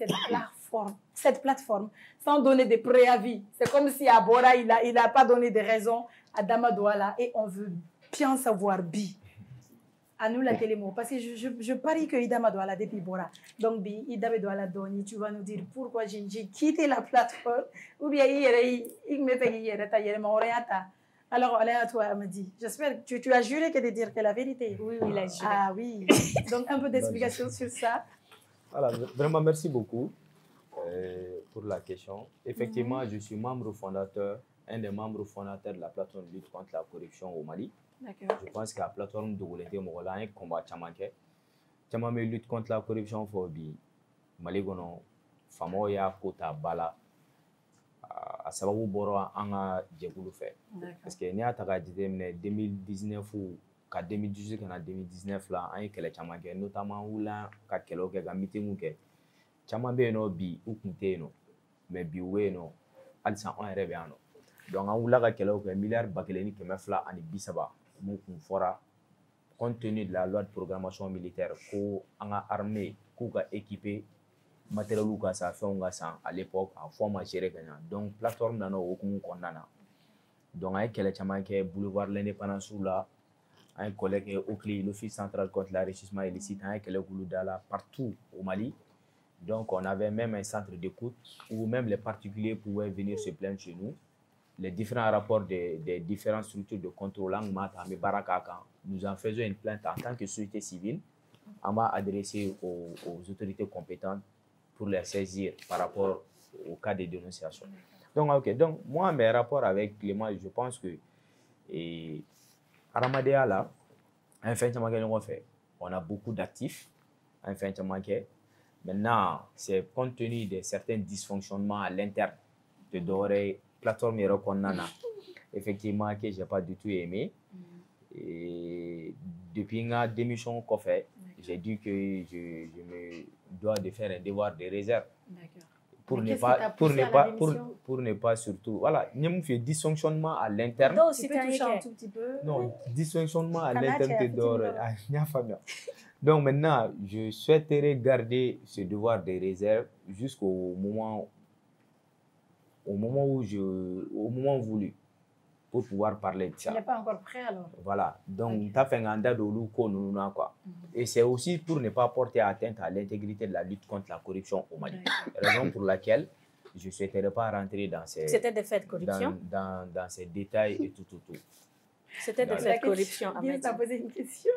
cette plateforme sans donner de préavis. C'est comme si Abora il a pas donné de raison à Dama Douala et on veut bien savoir Bi. À nous la télémo parce que je parie que Idama Douala depuis Bora. Donc Bi Idama Douala Doni, tu vas nous dire pourquoi j'ai quitté la plateforme ou bien il me fait hier tailler mon oreata. Alors allez à toi Amadi. J'espère que tu as juré que de dire que la vérité. Oui, il a juré. Ah oui. Donc un peu d'explication sur ça. Voilà, vraiment merci beaucoup pour la question. Effectivement, je suis membre fondateur, un des membres fondateurs de la plateforme de lutte contre la corruption au Mali. D'accord. Je pense qu'à la plateforme de Goulete Mogola, un combat Tchamanke. Tchaman lutte contre la corruption for bi. Maligono, Famo ya kota bala. A sababu bɔra an ka jɛkulu fɛ parce que n'i y'a ta k'a jateminɛ 2019 ka 2018 ka na 2019 la an ye kɛlɛ caman kɛ notamment an wulila ka kɛlɛw kɛ ka meeting kɛ caman bɛ yen nɔ bi u tun tɛ yen nɔ mais bi u bɛ yen nɔ halisa an yɛrɛ bɛ yan nɔ donc an wulila ka kɛlɛw kɛ miliyari 1,230 mun kun fɔra compte tenu de la loi de programmation militaire ko an ka armée k'u ka équiper matériel ka sa fɛnw ka san à l'époque a fɔ ma gérer ka ɲa donc plateforme nana o hukumu kɔnɔna na donc an ye kɛlɛ caman kɛ boulevard l'indépendance la an ye kɛlɛ kɛ OCLI l'office central contre l'enrichissement illicite an ye kɛlɛ k'ulu da la partout au Mali donc on avait même un centre d'écoute où même les particuliers pouvaient venir se plaindre chez nous les différents rapports des différentes structures de contrôle an ma ta an bɛ baara k'a kan nous en faisons une plainte en tant que société civile an b'a adressé aux autorités compétentes pour les saisir par rapport au cas de dénonciation. Donc, ok. Donc, moi, mes rapports avec Clément, je pense que Aramadea là, on a beaucoup d'actifs. Maintenant, c'est compte tenu de certains dysfonctionnements à l'interne de Doré, plateforme effectivement, que je n'ai pas du tout aimé. Et depuis ma démission qu'on fait, j'ai dit que je me dois de faire un devoir de réserve. Pour ne pas surtout voilà il y a dysfonctionnement à l'interne. Tu peux toucher un tout petit peu. Non, dysfonctionnement à l'interne donc maintenant je souhaiterais garder ce devoir de réserve jusqu'au moment voulu pour pouvoir parler de ça. Tu n'es pas encore prêt alors. Voilà, donc tu as fait un mandat de quoi. Et c'est aussi pour ne pas porter atteinte à l'intégrité de la lutte contre la corruption au Mali. Raison pour laquelle je ne souhaiterais pas rentrer dans ces... C'était des faits de corruption dans ces détails et tout. C'était des faits de corruption. Tu as posé une question.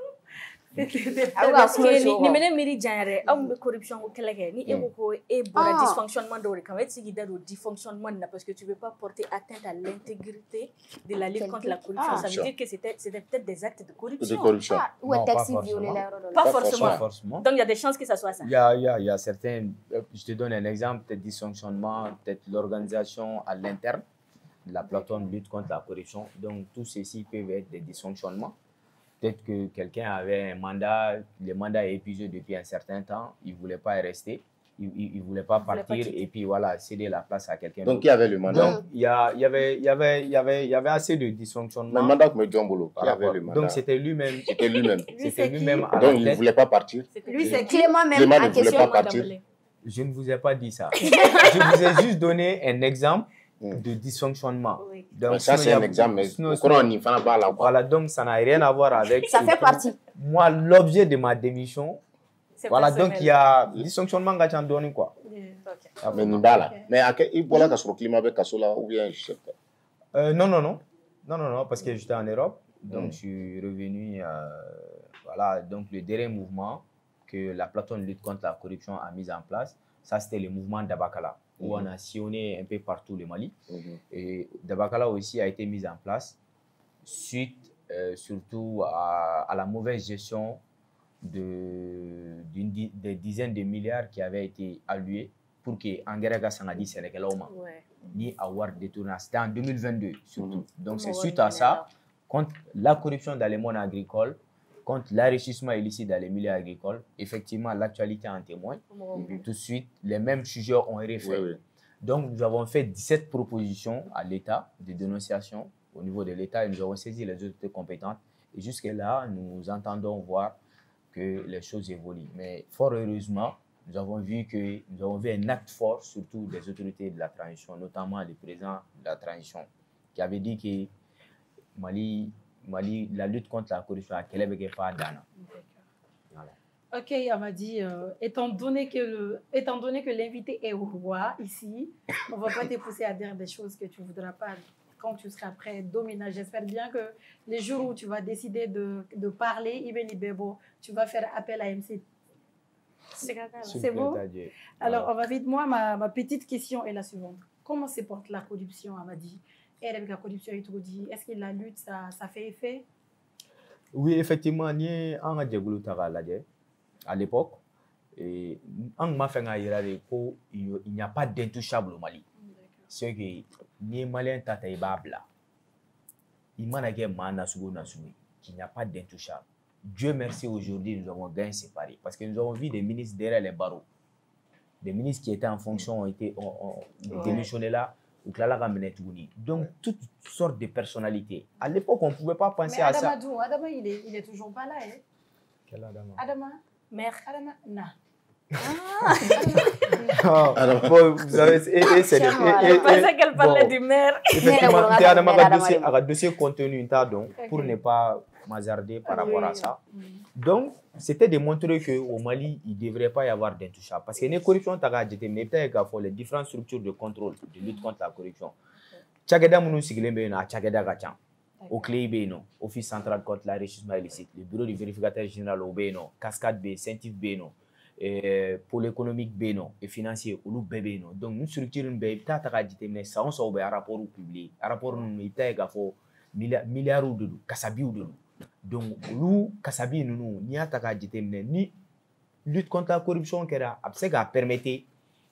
Parce que ni mene miri janyare am corruption au kelege ni eko et dysfonctionnement de quand même c'est dans dysfonctionnement parce que tu veux pas porter atteinte à l'intégrité de la lutte contre la corruption. Ça veut dire que c'était peut-être des actes de corruption. Ou un taxi violé pas forcément. Donc il y a des chances que ça soit ça. Il y a certains, je te donne un exemple, peut-être dysfonctionnement, peut-être l'organisation à l'interne de la plateforme lutte contre la corruption. Donc tout ceci peuvent être des dysfonctionnements. Peut-être que quelqu'un avait un mandat, le mandat est épuisé depuis un certain temps, il ne voulait pas rester, il ne voulait pas partir et puis voilà, céder la place à quelqu'un d'autre. Donc, qui avait le mandat? Donc, il y avait assez de dysfonctionnement. Le mandat comme John Bolo, qui avait le mandat? Donc, c'était lui-même. C'était lui-même. C'était lui-même. Donc, il ne voulait pas partir? Lui, c'est Clément même. Clément ne voulait pas partir? Je ne vous ai pas dit ça. Je vous ai juste donné un exemple de dysfonctionnement. Oui. Donc, ça, c'est un exemple, mais voilà, donc ça n'a rien à voir avec... Ça fait partie. Moi, l'objet de ma démission, voilà, donc il y a dysfonctionnement qui a donné quoi. Mais Nibala. Mais il voilà que sur le climat avec Kassola ou bien je sais pas. Non, parce que j'étais en Europe, donc je suis revenu. Voilà, donc le dernier mouvement que la plateforme de lutte contre la corruption a mis en place, ça c'était le mouvement d'Abakala, où on a sillonné un peu partout le Mali. Et Dabakala aussi a été mis en place suite surtout à la mauvaise gestion des dizaines de milliards qui avaient été alloués pour que Angerega Sanadi Sénégal ni avoir détourné. C'était en 2022 surtout. Donc c'est suite à ça, contre la corruption dans les mondes agricoles, contre l'enrichissement illicite dans les milieux agricoles, effectivement l'actualité en témoigne. Tout de suite, les mêmes sujets ont été faits. Oui. Donc nous avons fait 17 propositions à l'État de dénonciation au niveau de l'État et nous avons saisi les autorités compétentes. Et jusque-là, nous entendons voir que les choses évoluent. Mais fort heureusement, nous avons vu un acte fort, surtout des autorités de la transition, notamment le président de la transition, qui avait dit que Mali, la lutte contre la corruption à Kélébé pas Dana. Voilà. Ok, Amadi, étant donné que l'invité est au roi ici, on ne va pas te pousser à dire des choses que tu ne voudras pas quand tu seras prêt. Domina, j'espère bien que les jours où tu vas décider de parler, Ibn Bebo, tu vas faire appel à MC. C'est bon? Alors, on va vite. Moi, ma petite question est la suivante. Comment se porte la corruption, Amadi? Est-ce que la lutte, ça fait effet? Oui, effectivement, ni an ka jɛkulu ta k'a lajɛ à l'époque an tun b'a fɛ k'a yira de ko il n'y a pas d'intouchable au Mali. C'est que ni malien ta ta i b'a bila i mana kɛ maa nasugu nasugu qu'il n'y a pas d'intouchable. Dieu merci, aujourd'hui nous avons gagné séparés parce que nous avons vu des ministres derrière les barreaux, des ministres qui étaient en fonction ont été démissionnés là. Donc, toutes sortes de personnalités. À l'époque, on ne pouvait pas penser à ça. Adama, il est toujours pas là. Hein? Quel Adama? Adama, Mère. Adama, non. Bon, vous savez, je pensais qu'elle parlait du maire. Effectivement, il y a un dossier contenu pour ne pas m'hazarder par rapport à ça. Donc, c'était de montrer qu'au Mali, il ne devrait pas y avoir d'intouchable. Parce que les corruptions, les différentes structures de contrôle, de lutte contre la corruption. Tchageda Mounou Siglembe, Tchageda Gachan. Au clé, Office central contre l'enrichissement illicite, le bureau du vérificateur général au Bénon, Cascade B, Saint-Yves Bénon, pôle économique Bénon et financier au Bénon. Donc, nous structurons une bénéfice, ça on s'en un rapport publié. Un rapport nous est milliards de Kassabi ou de nous. Donc, nous, Kassabi, nous, n'y a pas ni lutte contre la corruption qui a permis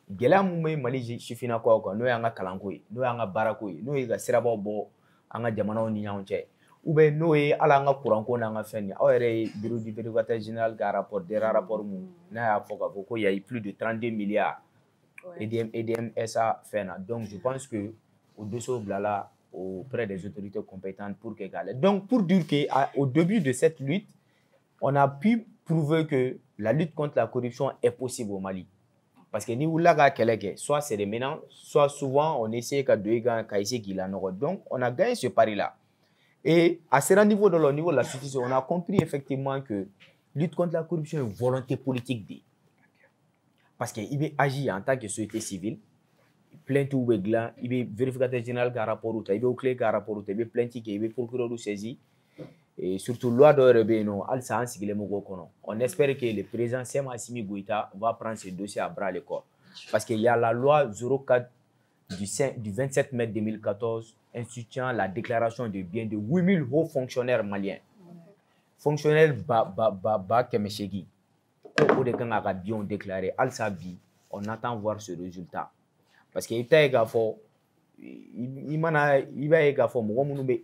gɛlɛya mun bɛ Mali sifinnakaw kan n'o y'an ka kalanko ye n'o y'an ka baarako ye n'o ye ka sirabaw bɔ an ka jamanaw ni ɲɔgɔn cɛ ou bien n'o ye ala an ka kuranko n'an ka fɛn ye aw yɛrɛ ye bureau du vérificateur général ka rapport dernier rapport mun n'a y'a fɔ k'a fɔ ko y a eu plus de 32 milliards EDMSA fɛn na donc je pense que o dossier bilala auprès des autorités compétentes pour que gale donc pour dire que au début de cette lutte on a pu prouver que la lutte contre la corruption est possible au Mali. Parce que ni oula ka keleke, soit c'est des menants, soit souvent on essaie de essayer qu'il a nos. Donc on a gagné ce pari-là. Et à ce niveau de la justice, on a compris effectivement que lutte contre la corruption est une volonté politique. Parce qu'il veut agir en tant que société civile, plainte ou gland, il veut vérificateur général qui a rapport, il veut clé qui a rapport, il veut plainte qui veut procureur ou saisi. Et surtout, loi de Rebeno, on espère que le président Sema Assimi Goïta va prendre ce dossier à bras le corps. Parce qu'il y a la loi 04 du 27 mai 2014 instituant la déclaration de biens de 8000 hauts fonctionnaires maliens. Fonctionnaires Kemeshegi. Au début, on a bien déclaré Al-Sabi. On attend voir ce résultat. Parce qu'il était également. Il va être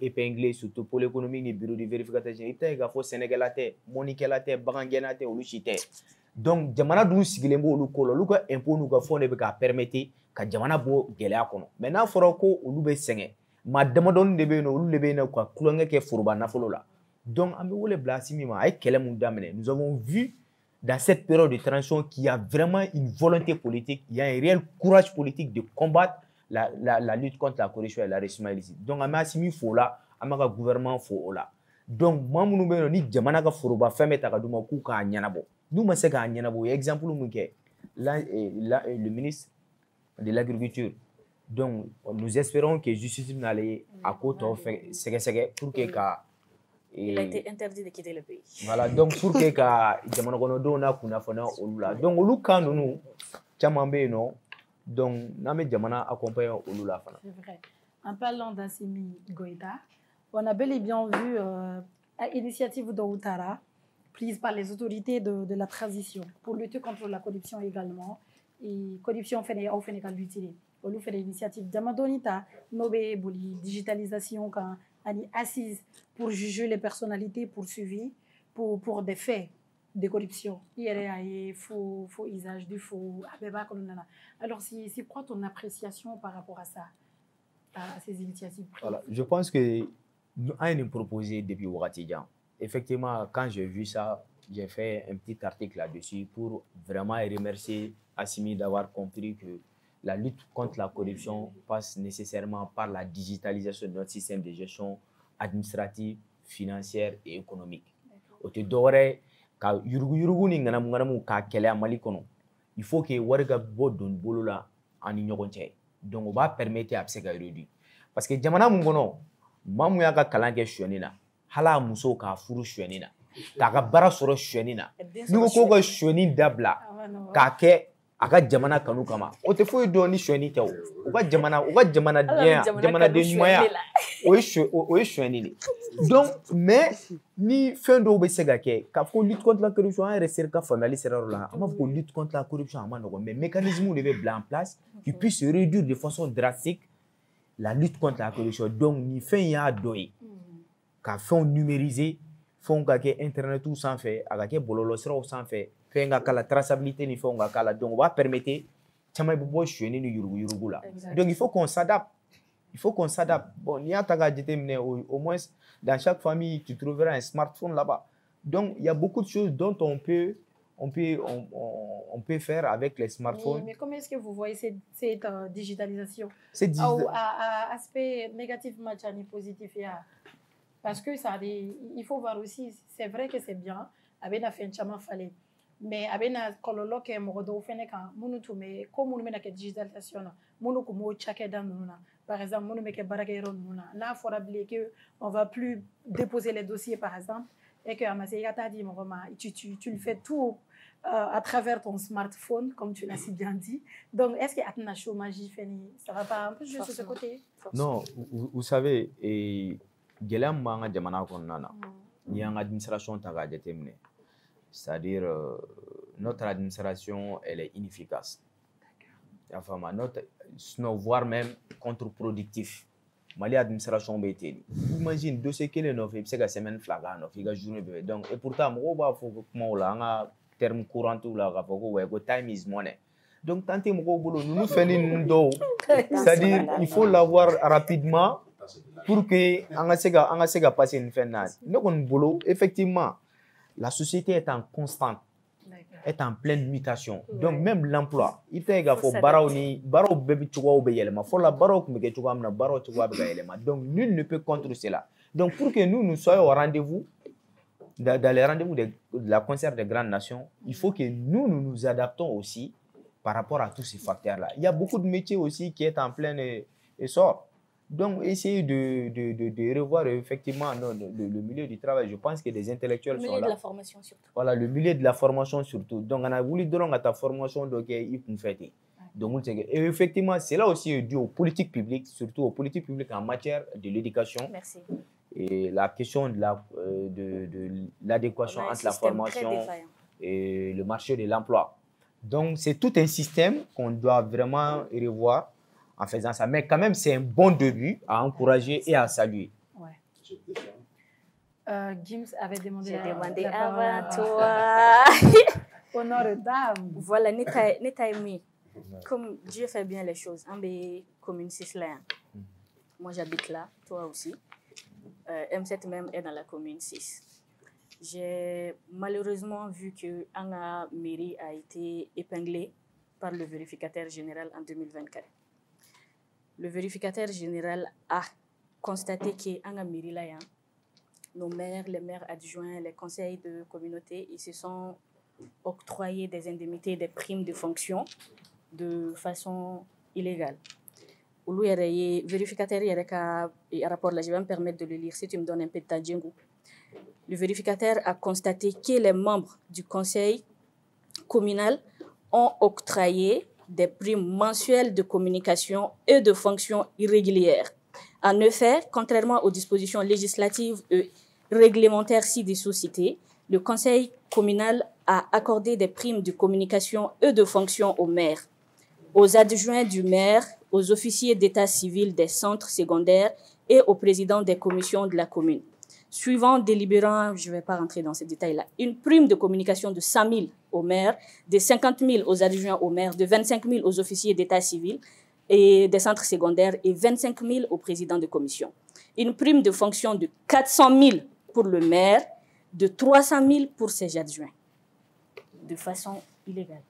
épinglé surtout pour l'économie du bureau de vérification. Il va être Sénégalais, Moniquelate, Barangenate ou Luchite. Donc, Jamana dou sigilembo ou kolo, ou ka impôt nous ka fond ka permettre ka Jamana bo gelea kono. Maintenant, foroko ou lube senge. Ma demadon de beno ou lebe na kwa kulonge ke furuba na folola. Donc, ambe wole blasimi ma ay kele mu damene. Nous avons vu dans cette période de transition qu'il y a vraiment une volonté politique, il y a un réel courage politique de combattre la lutte contre la corruption et l'enrichissement illicite. Donc, on a assumé faux là, on a gouvernement faux là. Donc, moi, nous avons dit que jamana ka foroba femme ta kaduma ku ka nyanabo. Nous ma se ka nyanabo. Exemple nous ke le ministre de l'agriculture. Donc, nous espérons que justice n'allait à côté pour que il a été interdit de quitter le pays. Voilà, donc pour que jamana kono do na kuna fona olula. Donc, olu kan nous chamambe no. Donc, Name Djamana accompagne Olula Fana. C'est vrai. En parlant d'Assimi Goïta, on a bel et bien vu l'initiative d'Outara prise par les autorités de la transition pour lutter contre la corruption également. Et corruption fait l'utile. On fait l'initiative d'Amadonita, Nobé, Boli, digitalisation, quand on est assise pour juger les personnalités poursuivies pour des faits de corruption. Il y a faux usage du faux. Alors, c'est quoi ton appréciation par rapport à ça, à ces initiatives prises? Voilà. Je pense que nous avons proposé depuis Ouattidjan. Effectivement, quand j'ai vu ça, j'ai fait un petit article là-dessus pour vraiment remercier Assimi d'avoir compris que la lutte contre la corruption passe nécessairement par la digitalisation de notre système de gestion administrative, financière et économique. Ka yurugu ni nganamu ka kele Mali kono il faut que warga bo don bolola ani ɲɔgɔn cɛ donc on va permettre à se ka réduire parce que jamana mun kono mamu ya ka kalan kɛ suɲɛni na hala muso ka furu suɲɛni na k'a ka baara sɔrɔ suɲɛni na ni ko ka suɲɛni dabila k'a kɛ aga jamana kanu kama o te foyi dɔn ni suɲɛni tɛ o u ka jamanaden ɲumanya o ye suɲɛni de donc mais ni fɛn dɔw bɛ se ka kɛ k'a fɔ ko lutte contre la corruption an yɛrɛ sera ka faamuyali sera yɔrɔ la an b'a fɔ ko lutte contre la corruption a ma nɔgɔn mais mécanisme de bɛ bila en place qui puisse réduire de façon drastique la lutte contre la corruption donc ni fɛn y'a dɔ ye ka fɛnw numériser fɛnw ka kɛ internetiw sanfɛ a ka kɛ bɔlɔlɔsiraw sanfɛ fɛn ka k'a la traçabilité ni fɛnw ka k'a la donc o b'a permettre caman bɛ bɔ suɲɛni ni yurugu-yurugu la donc il faut qu'on s'adapte bon n'i y'a ta k'a jateminɛ au moins dans chaque famille tu trouveras un smartphone là-bas donc il y a beaucoup de choses dont on peut faire avec les smartphones. Mais comment est-ce que vous voyez cette digitalisation? Aspect négatif, et positif. Parce que il faut voir aussi, c'est vrai que c'est bien, avec la fin de fallait. Mais avec la colloque et modo fene kan munutu mais comme nous mena que digitalisation munu ko mo chake dans nous par exemple munu meke barakero nous na faudrait que on va plus déposer les dossiers par exemple et que Amaseyga t'a dit tu le fais tout à travers ton smartphone comme tu l'as si bien dit donc est-ce que atna chômage ça va pas un peu juste de ce côté? Non, vous savez et gelam manga jamana konnana ni en administration ta ga jateminɛ c'est-à-dire notre administration elle est inefficace enfin voire même contre-productif Mali administration bɛ ten imagine dossier kelen nɔfɛ i bɛ se ka semaine fila k'a nɔfɛ i ka journée bɛɛ donc et pourtant mɔgɔw b'a fɔ kumaw la an ka terme courantiw la k'a fɔ ko ouais ko time is money donc tant tɛ mɔgɔw bolo ninnu fɛnni ninnu dɔw c'est-à-dire il faut l'avoir rapidement pour que an ka se ka passer nin fɛn na ne kɔni bolo effectivement la société est en constante, est en pleine mutation. Donc même l'emploi, il faut que baraw bebe chouwa be yelema. Faut la baraw kumeke chouwa amna baraw chouwa be yelema. Donc nul ne peut contre cela. Donc pour que nous soyons au rendez-vous, dans les rendez-vous de la concert des grandes nations, il faut que nous adaptons aussi par rapport à tous ces facteurs-là. Il y a beaucoup de métiers aussi qui est en plein essor. Donc, essayer de revoir effectivement le milieu du travail. Je pense que des intellectuels sont là. Le milieu de la formation surtout. Voilà, le milieu de la formation surtout. Donc, on a voulu donner à ta formation, donc il faut faire. Donc, et effectivement, c'est là aussi dû aux politiques publiques, surtout aux politiques publiques en matière de l'éducation. Merci. Et la question de l'adéquation entre la formation et le marché de l'emploi. Donc, c'est tout un système qu'on doit vraiment revoir en faisant ça. Mais quand même, c'est un bon début à encourager et à saluer. Ouais. Gims avait demandé avant toi. Honneur aux dames. Voilà, Netaimi. Comme Dieu fait bien les choses, on est commune 6 là. Moi, j'habite là, toi aussi. M7 même est dans la commune 6. J'ai malheureusement vu que la mairie a été épinglée par le vérificateur général en 2024. Le vérificateur général a constaté qu'en mairie là, nos maires, les maires adjoints, les conseils de communauté, ils se sont octroyés des indemnités, des primes de fonction de façon illégale. Le vérificateur, il y a un rapport là, je vais me permettre de le lire si tu me donnes un peu de temps, Djengou. Le vérificateur a constaté que les membres du conseil communal ont octroyé des primes mensuelles de communication et de fonctions irrégulières. En effet, contrairement aux dispositions législatives et réglementaires ci-dessous citées, le conseil communal a accordé des primes de communication et de fonctions aux maires, aux adjoints du maire, aux officiers d'état civil des centres secondaires et aux présidents des commissions de la commune. Suivant délibérant, je ne vais pas rentrer dans ces détails-là, une prime de communication de 100 000 aux maires, de 50 000 aux adjoints aux maires, de 25 000 aux officiers d'état civil et des centres secondaires et 25 000 aux présidents de commission. Une prime de fonction de 400 000 pour le maire, de 300 000 pour ses adjoints, de façon illégale.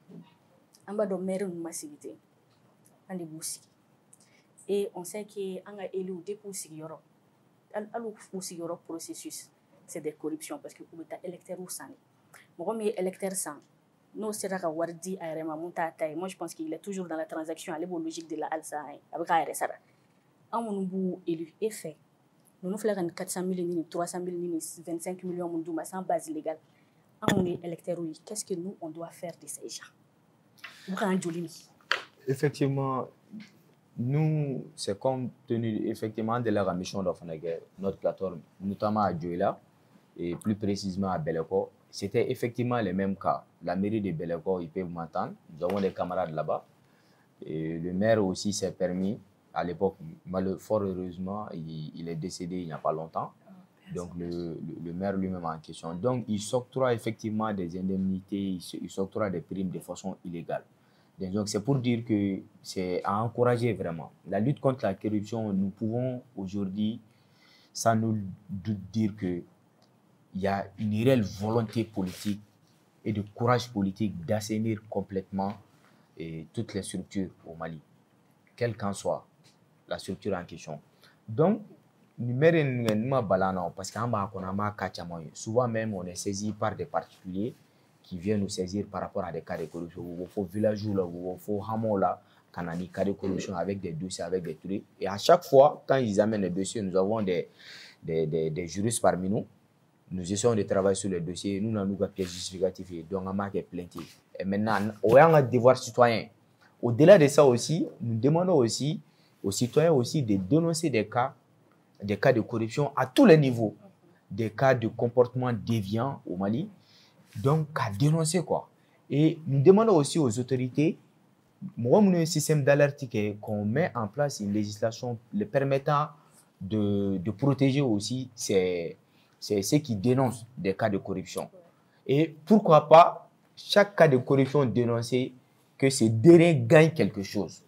En bas de maire, nous massivité, on est boussi. Et on sait qu'on a élu des boussi Europe. Le processus, c'est des corruptions parce que vous êtes électeur ou sans. Moi, je suis électeur sans. Nous, c'est la wardi à moi, je pense qu'il est toujours dans la transaction, à la logique de la Alsa, avec ARSA. On a élu et fait. Nous faisons 400 000, 300 000, 25 millions de sans base légale. On est électeur, qu'est-ce que nous, on doit faire de ces gens? Effectivement, nous, c'est compte tenu effectivement de la mission d'Offenegger, notre plateforme, notamment à Djoila et plus précisément à Beleko, c'était effectivement les mêmes cas. La mairie de Beleko, ils peuvent m'entendre, nous avons des camarades là-bas. Et le maire aussi s'est permis, à l'époque, fort heureusement, il est décédé il n'y a pas longtemps. Donc le maire lui-même en question. Donc il s'octroie effectivement des indemnités, il s'octroie des primes de façon illégale. Donc c'est pour dire que c'est à encourager vraiment. La lutte contre la corruption, nous pouvons aujourd'hui, sans nous dire qu'il y a une réelle volonté politique et de courage politique d'assainir complètement toutes les structures au Mali, quelle qu'en soit la structure en question. Donc, parce que souvent même on est saisi par des particuliers qui viennent nous saisir par rapport à des cas de corruption. Il faut village là, il faut hameau là, quand on a des cas de corruption avec des dossiers, avec des trucs. Et à chaque fois, quand ils amènent les dossiers, nous avons des juristes parmi nous. Nous essayons de travailler sur les dossiers. Nous avons des pièces justificatives, donc on a des plaintes. Et maintenant, on a un devoir citoyen. Au-delà de ça aussi, nous demandons aussi aux citoyens aussi de dénoncer des cas de corruption à tous les niveaux, des cas de comportement déviant au Mali, donc à dénoncer quoi. Et nous demandons aussi aux autorités, un système d'alerte qu'on met en place une législation le permettant de protéger aussi ceux qui dénoncent des cas de corruption. Et pourquoi pas, chaque cas de corruption dénoncé, que ces derniers gagnent quelque chose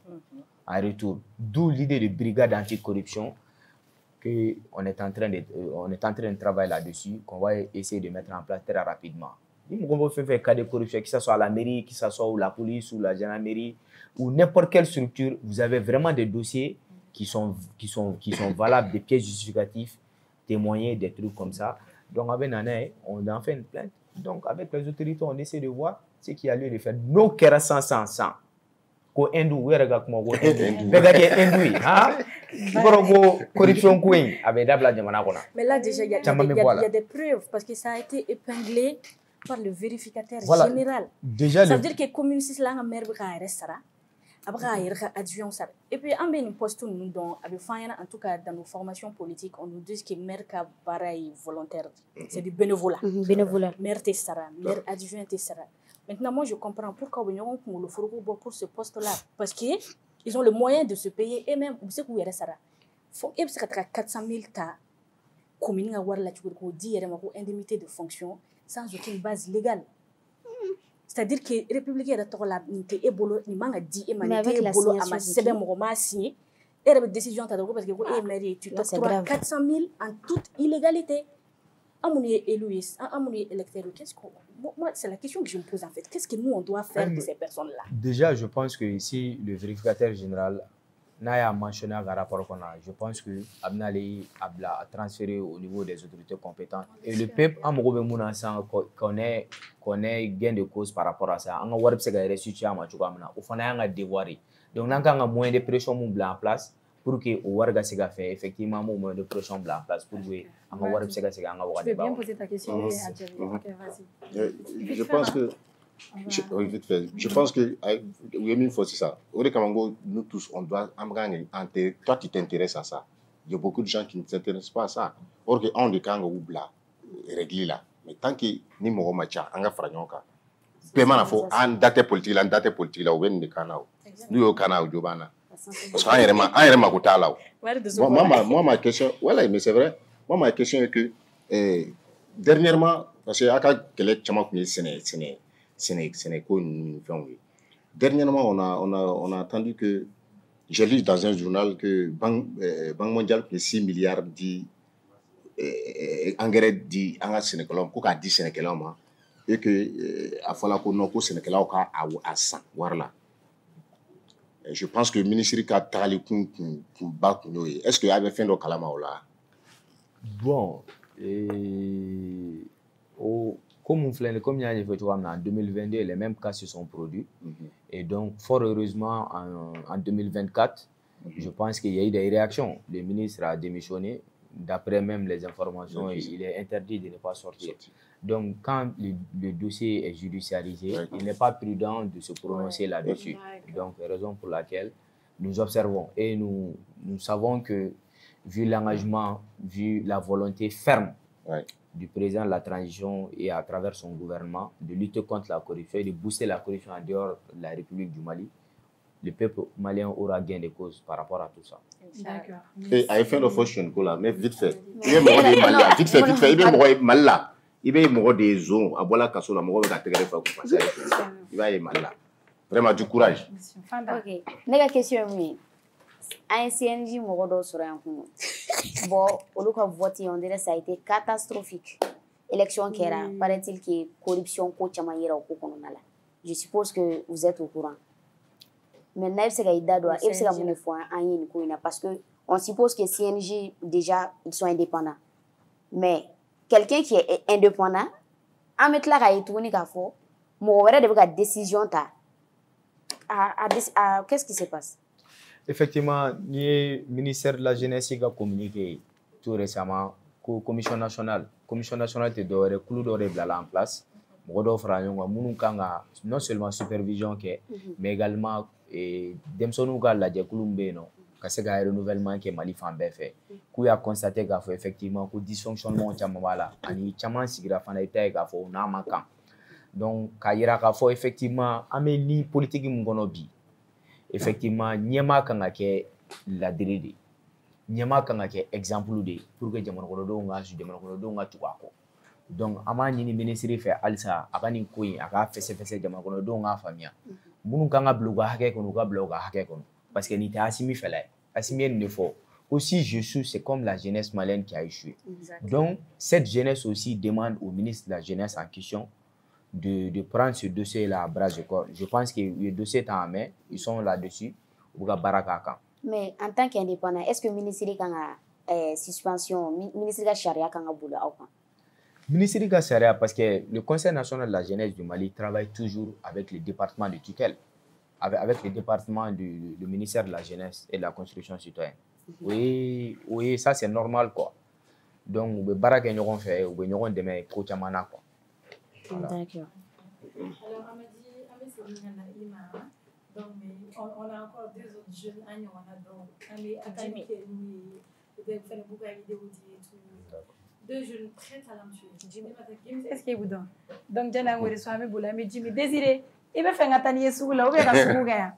en retour. D'où l'idée de brigade anticorruption, qu'on est en train de travailler là-dessus, qu'on va essayer de mettre en place très rapidement. On va faire cas de corruption, que ce soit à la mairie, que ce soit ou la police, ou la gendarmerie, ou n'importe quelle structure, vous avez vraiment des dossiers qui sont valables, des pièces justificatives, témoigner, des trucs comme ça. Donc, avec Nana, on en fait une plainte. Donc, avec les autorités, on essaie de voir ce qu'il y a lieu de faire. Nos kera sans. Ko endu weraga kuma ko endu daga ke endu ha borogo corruption queen avec dabla jamana kona. Mais là déjà il y a des preuves parce que ça a été épinglé par le vérificateur général. Déjà ça veut dire que communiste là maire ba restera après il y a adjoint ça. Et puis en ben poste nous donc avec en tout cas dans nos formations politiques on nous dit que maire ka pareil volontaire c'est du bénévolat. Bénévolat. Maire tessara, maire adjoint tessara. Maintenant, moi, je comprends pourquoi ils ont le fourreau pour ce poste-là. Parce qu'ils ont le moyen de se payer. Et même, vous savez où il y a ça. Il faut 400 000 tas. Commune à Warla, tu peux dire, indemnité de fonction sans aucune base légale. C'est-à-dire que les républicains de la et bolo, ils m'ont dit, et manité bolo à ma sebe moroma signé. Et la décision t'as parce que tu t'octroies 400 000 en toute illégalité. Amouni élu, amouni électeur, qu'est-ce qu'on... Moi, c'est la question que je me pose en fait. Qu'est-ce que nous, on doit faire de ces personnes-là? Déjà, je pense que ici, le vérificateur général n'a mentionné un rapport qu'on a. Je pense que Abnali a transféré au niveau des autorités compétentes. Et le peuple, connaît gain de cause par rapport à ça. On a voir que c'est restitué à Machoukam. On a un devoir. Donc, on a un moyen de pression en place pour que o warga siga fait effectivement un moyen de pression en place pour que on va voir siga Tu peux bien poser ta question je pense que je pense que oui, faut ça. Nous tous on doit toi tu t'intéresses à ça. Il y a beaucoup de gens qui ne s'intéressent pas à ça. Or que on de kanga ou bla régler là. Mais tant que ni mo macha anga franyoka. Paiement na fo en date politique là ou ben de kanao. Nous au kanao jobana. Parce que moi, ma question, voilà, mais c'est vrai. Moi, ma question est que dernièrement, parce que dernièrement, on a entendu que j'ai lu dans un journal que Banque mondiale fait 6 milliards d'engrais dit en Sénégal, qu'on dit Sénégal, et que à fois qu'on Sénégal à 100, voilà. Je pense que le ministre a travaillé est-ce qu'il y avait fait de Kalama là? Bon, comme il y a en 2022, les mêmes cas se sont produits. Et donc, fort heureusement, en 2024, je pense qu'il y a eu des réactions. Le ministre a démissionné, d'après même les informations, il est interdit de ne pas sortir. Donc, quand le dossier est judiciarisé, il n'est pas prudent de se prononcer là-dessus. Donc, raison pour laquelle nous observons et nous savons que, vu l'engagement, vu la volonté ferme du président de la transition et à travers son gouvernement de lutter contre la corruption et de booster la corruption en dehors de la République du Mali, le peuple malien aura gain de cause par rapport à tout ça. D'accord. Et à fin de fashion, mais vite fait. Il y a Malala, vite fait. Il y a Malala. Il y a des zones, à Bola Kassola, il va y Malala. Vraiment du courage. Ok. Nega question est un CNJ morodo sur un coup. Bon, au lieu de voter, on dirait que ça a été catastrophique. Élection qui era, paraît-il que corruption, coach amayera au Kokonala. Je suppose que vous êtes au courant. Maintenant, c'est parce que on suppose que CNJ, déjà, ils sont indépendants. Mais quelqu'un qui est indépendant, en mettant là, il tourne à fond, mon décision, qu'est-ce qui se passe? Effectivement, le ministère de la Jeunesse a communiqué tout récemment que la Commission nationale de en place. Non seulement supervision, mais également le renouvellement que Mali fait. Qui a constaté qu'il effectivement que dysfonctionnement donc effectivement politique effectivement nyema kanga ke la diride nyema kanga ke exemple de pour que jamana ko do nga su jamana ko do nga tuako donc ama ni ministre fait alsa akani koyi aka fese jamana ko do nga famia munu kanga bloga hake ko ga bloga hake ko parce que ni ta asimi fele asimi ne faut aussi je suis c'est comme la jeunesse malienne qui a échoué. Donc cette jeunesse aussi demande au ministre de la jeunesse en question de prendre ce dossier-là à bras de corps. Je pense que le dossier est en main, ils sont là-dessus. Mais en tant qu'indépendant, est-ce que le ministère a suspension, le ministère de Charia a boulot? Le ministère de Charia, parce que le Conseil national de la jeunesse du Mali travaille toujours avec le département de tutelle, avec le département du ministère de la jeunesse et de la construction citoyenne. Oui, ça c'est normal quoi. Donc, on va fait, on va demain coach amana quoi. D'accord. Alors, donc, on a encore deux autres jeunes deux jeunes très talentueux. Est-ce qu'il vous donne? Donc, Jana Wuri Swami Boula, mais Jimmy Désiré, il va faire un tanier sous la ou bien un sougaya.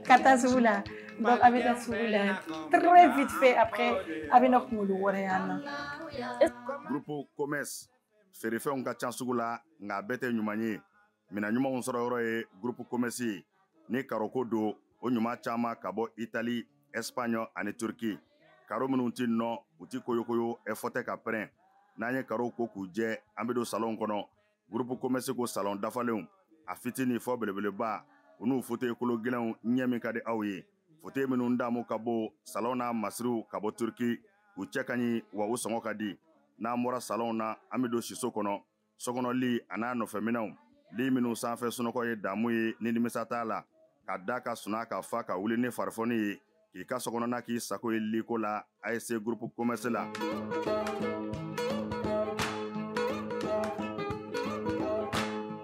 Kata Soula. Donc, avec un sougula, très vite fait après, avec notre moulou. Groupe commerce. Ferefɛnw ka ca sugu la nka a bɛɛ tɛ ɲuman ye mina ɲumanw sɔrɔ yɔrɔ ye groupe commerce ye ni karoko don o ɲuman caman ka bɔ Italie, Espagne ani Turquie. Karo minnu ti nɔ u ti koyokoyo fɔ tɛ ka pɛrɛn n'an ye karo ko k'u jɛ an bɛ don salon kɔnɔ groupe commerce ko salon dafalenw a fitini fɔ belebeleba u n'u fauteuil kolo gɛlɛnw ɲɛ min ka di aw ye fauteuil minnu damu ka bɔ salon n'a masiriw ka bɔ Turquie u cɛ ka ɲi wa u sɔngɔ ka di. N'an bɔra salon na an bɛ don siso kɔnɔ sokɔnɔ li a n'a nɔfɛminɛnw li minnu sanfɛ sunɔgɔ ye damu ye ni nimisa t'a la ka da ka suna ka fa ka wuli ni farifoni ye k'i ka sokɔnɔna k'i sago ye liko la ASC groupe commerce la.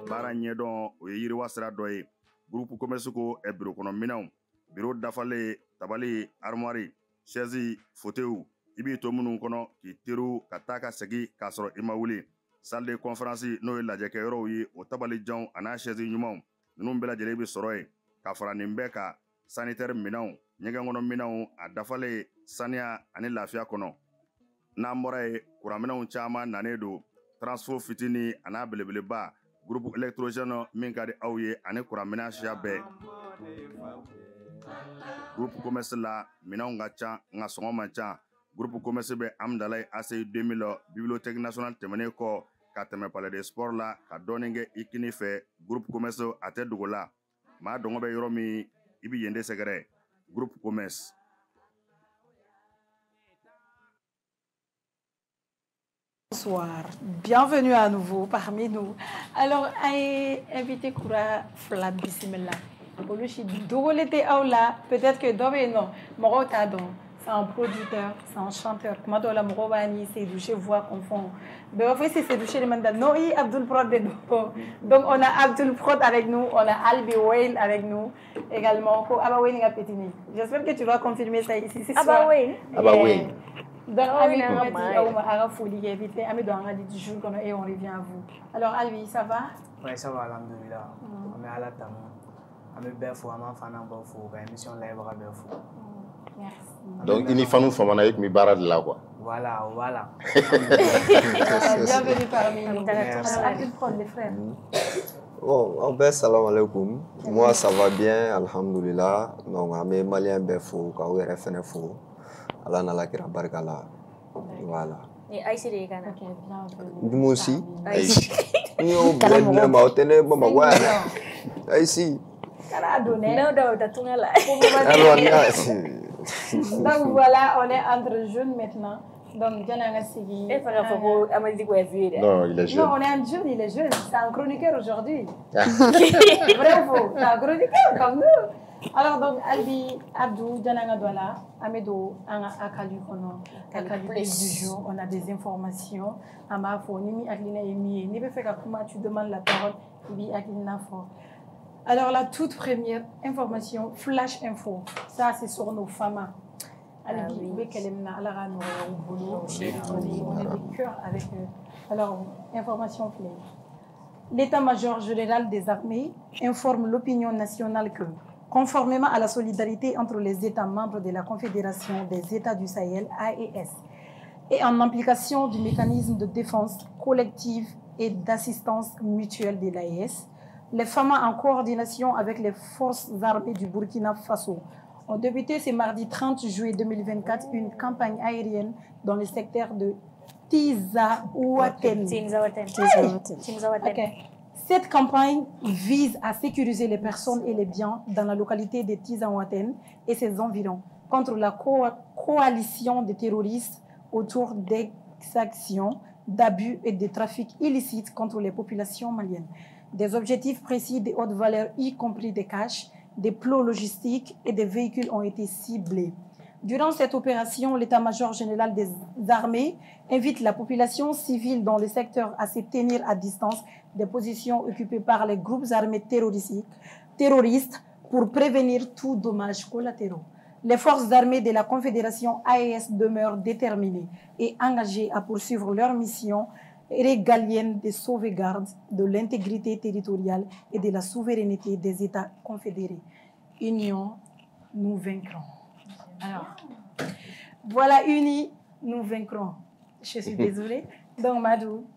Baara ɲɛdɔn o ye yiriwa sira dɔ ye groupe commerce ko biro kɔnɔ minɛnw biro dafalen tabali armoire chaise fauteuil i b'i to minnu kɔnɔ k'i teriw ka taa ka segin k'a sɔrɔ i ma wuli salle de conférence n'o ye lajɛkɛyɔrɔw ye o tabalijanw a n'a chaise ɲumanw ninnu bɛɛ lajɛlen bɛ sɔrɔ yen ka fara nin bɛɛ kan sanitaire minɛnw ɲɛgɛn kɔnɔ minɛnw a dafalen saniya ani lafiya kɔnɔ n'an bɔra ye kuranminɛnw caman nanen don transfo fitini a n'a belebeleba groupe électrogène min ka di aw ye ani kuranminɛn siya bɛɛ groupe commerce la minɛnw ka ca nka sɔngɔ man ca. Groupe commerce bɛ Amdalaye ACI 2000 bibliothèque nationale tɛmɛnen kɔ ka tɛmɛ palais des sports la ka dɔɔnin kɛ i kini fɛ groupe commerce a tɛ dogo la maa dɔngɔ bɛ yɔrɔ min i bɛ yen de sɛgɛrɛ groupe commerce. Bonsoir, bienvenue à nouveau parmi nous. Alors, invité Koura Flab Bismillah. Peut-être que non, c'est un producteur, c'est un chanteur. Comment la Morobani, c'est douché, voix confond. Mais en fait, c'est douché les mandats. Non, il Abdul Prod. Donc, on a Abdul Prod avec nous, on a Albi Wayne avec nous également. Aba Wayne a pétiné. J'espère que tu vas confirmer ça ici. Aba Wayne. Aba Wayne. Donc, Ami, on va dire, on va folie, vite fait. Ami, on a dit du jour et on revient à vous. Alors, Albi, ça va? Oui, ça va, alhamdoulilah. On est à la table. On est bien fou, on est fan de fou. L'émission live est bien fou. Merci. Donc, il y a une femme avec mes barades là, quoi. Voilà. Bienvenue parmi nous. Abdul Prod, les frères. Bon, salam alaikum. Moi, ça va bien, alhamdoulilah. Donc, on est malien bien fou, on est RFN fou. Allah n'a la kira barkala. Voilà. Et Aïssi de Ghana. Ok, bienvenue. Moi aussi. Aïssi. Nous, bled ne m'a tenu, bon, bah, ouais. Ici. Non, t'as tout là. Donc voilà, on est entre jeunes maintenant. Donc, Diana Sigi. Et faire faut Amadi quoi vu. Non, il est jeune. Non, on est un jeune, il est jeune. C'est un chroniqueur aujourd'hui. Vrai ou faux? C'est un chroniqueur comme nous. Alors, donc, Albi, Abdou, Diana Douala, Amedo, Akalu, Akalu du jour. On a des informations. Amafo, Nimi Aklina Emi. Ni peut faire comment tu demandes la parole. Ibi Aklina Fo. Alors, la toute première information, Flash Info. Ça, c'est sur nos femmes. On est des cœurs avec eux. Alors, information clé. L'état-major général des armées informe l'opinion nationale que, conformément à la solidarité entre les États membres de la Confédération des États du Sahel, AES, et en application du mécanisme de défense collective et d'assistance mutuelle de l'AES, les femmes en coordination avec les forces armées du Burkina Faso ont débuté ce mardi 30 juillet 2024 une campagne aérienne dans le secteur de Tizaouaten. Okay. Cette campagne vise à sécuriser les personnes et les biens dans la localité de Tizaouaten et ses environs contre la coalition de terroristes autour d'exactions, d'abus et de trafics illicites contre les populations maliennes. Des objectifs précis de haute valeur, y compris des caches, des plots logistiques et des véhicules ont été ciblés. Durant cette opération, l'état-major général des armées invite la population civile dans le secteur à se tenir à distance des positions occupées par les groupes armés terroristes pour prévenir tout dommage collatéraux. Les forces armées de la Confédération AES demeurent déterminées et engagées à poursuivre leur mission régalienne de sauvegarde de l'intégrité territoriale et de la souveraineté des États confédérés. Union, nous vaincrons. Alors, voilà, unis, nous vaincrons. Je suis désolée. Donc, Madou,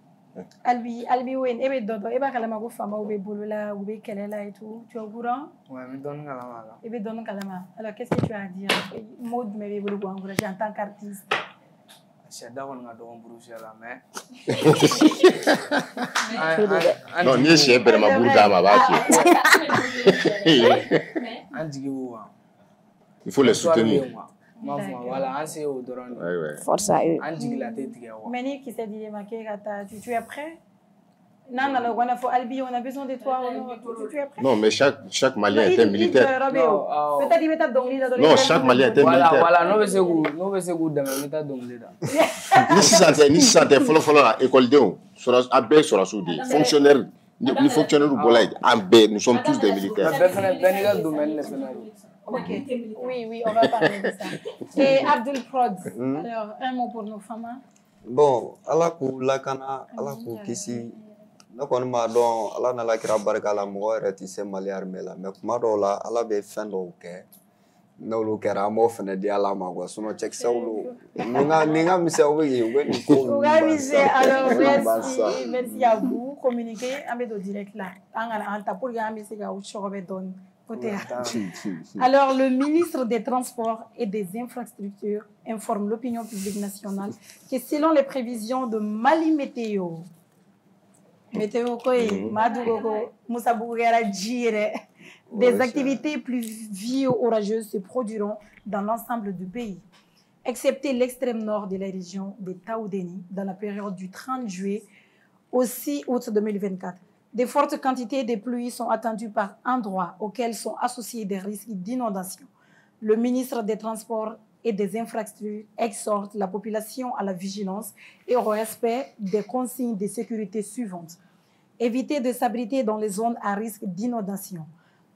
Albi Owen, Ebe Dodo, Eba Kalamago Fama, Ube Bouloula, Ube Kelela et tout. Tu es au courant? Oui, mais donne Kalama. Ebe Dono Kalama. Alors, qu'est-ce que tu as à dire? Maud me veut encourager en tant qu'artiste. C'est d'abord un don Bruxelles, mais. Non, ni chez Berma Bourda, ma vache. Il faut les soutenir. Voilà, c'est au Doran. Force à eux. Mais ni qui s'est dit, tu es prêt? Non, Albi, on a besoin de toi. Tu es prêt? Non, mais chaque Malien était militaire. Non, chaque Malien était militaire. Voilà, nous c'est good dans le méthode d'anglais. Ni si santé, follow à école de à B sur la soudée. Fonctionnaire, les fonctionnaires du Bolay, en B, nous sommes tous des militaires. Ok, oui, on va parler de ça. Et Abdul Prod, alors un mot pour nos femmes. Bon, ala ku lakana, ala ku kisi. Ne kɔni b'a dɔn ala n'ala kira barika la mɔgɔ yɛrɛ tɛ se mali armée la mais kuma dɔw la ala bɛ fɛn dɔw kɛ n'olu kɛra an b'o fɛnɛ di ala ma quoi sinon cɛkisɛw don ni n ka misɛnw bɛ yen u bɛ nin ko ninnu alors merci à vous communiquer an bɛ don direct la an kana an ta pour que an bɛ se ka u sɔgɔbɛ dɔɔni côté alors le ministre des Transports et des Infrastructures informe l'opinion publique nationale que selon les prévisions de Mali Météo des activités pluvio-orageuses se produiront dans l'ensemble du pays, excepté l'extrême nord de la région de Taoudéni dans la période du 30 juillet au 6 août 2024. De fortes quantités de pluie sont attendues par endroits auxquels sont associés des risques d'inondation. Le ministre des Transports et des infrastructures exhorte la population à la vigilance et au respect des consignes de sécurité suivantes. Éviter de s'abriter dans les zones à risque d'inondation.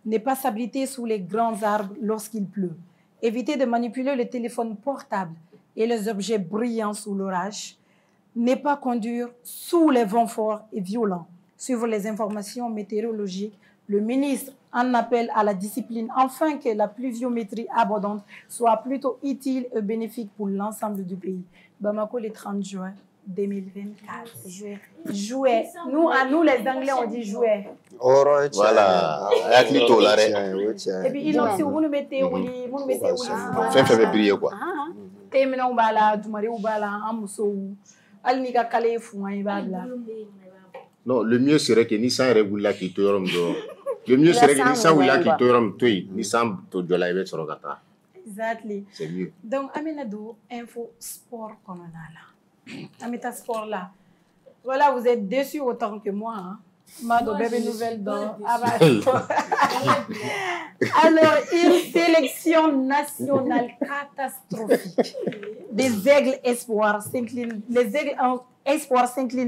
Ne pas s'abriter sous les grands arbres lorsqu'il pleut. Éviter de manipuler le téléphone portable et les objets brillants sous l'orage. Ne pas conduire sous les vents forts et violents. Suivre les informations météorologiques. Le ministre en appelle à la discipline afin que la pluviométrie abondante soit plutôt utile et bénéfique pour l'ensemble du pays. Bamako, le 30 juin 2024. Jouer. Nous, les Anglais, on dit jouer. Voilà. Et puis, ils ont aussi, vous nous mettez où Fait briller quoi. Temena ubala, dumare ubala, amuso, alnika kale fouan babla. Non, le mieux serait que Nissan régulier qui te rom do. Le mieux serait que Nissan willa qui te rom toi, Nissan to de la avec sorogata. Exactly. C'est mieux. Donc amena do info sport colonala. Ameta sport là. Voilà, vous êtes déçus autant que moi hein. Mado bébé nouvelle dans Alors, une sélection nationale catastrophique. Les aigles espoirs s'inclinent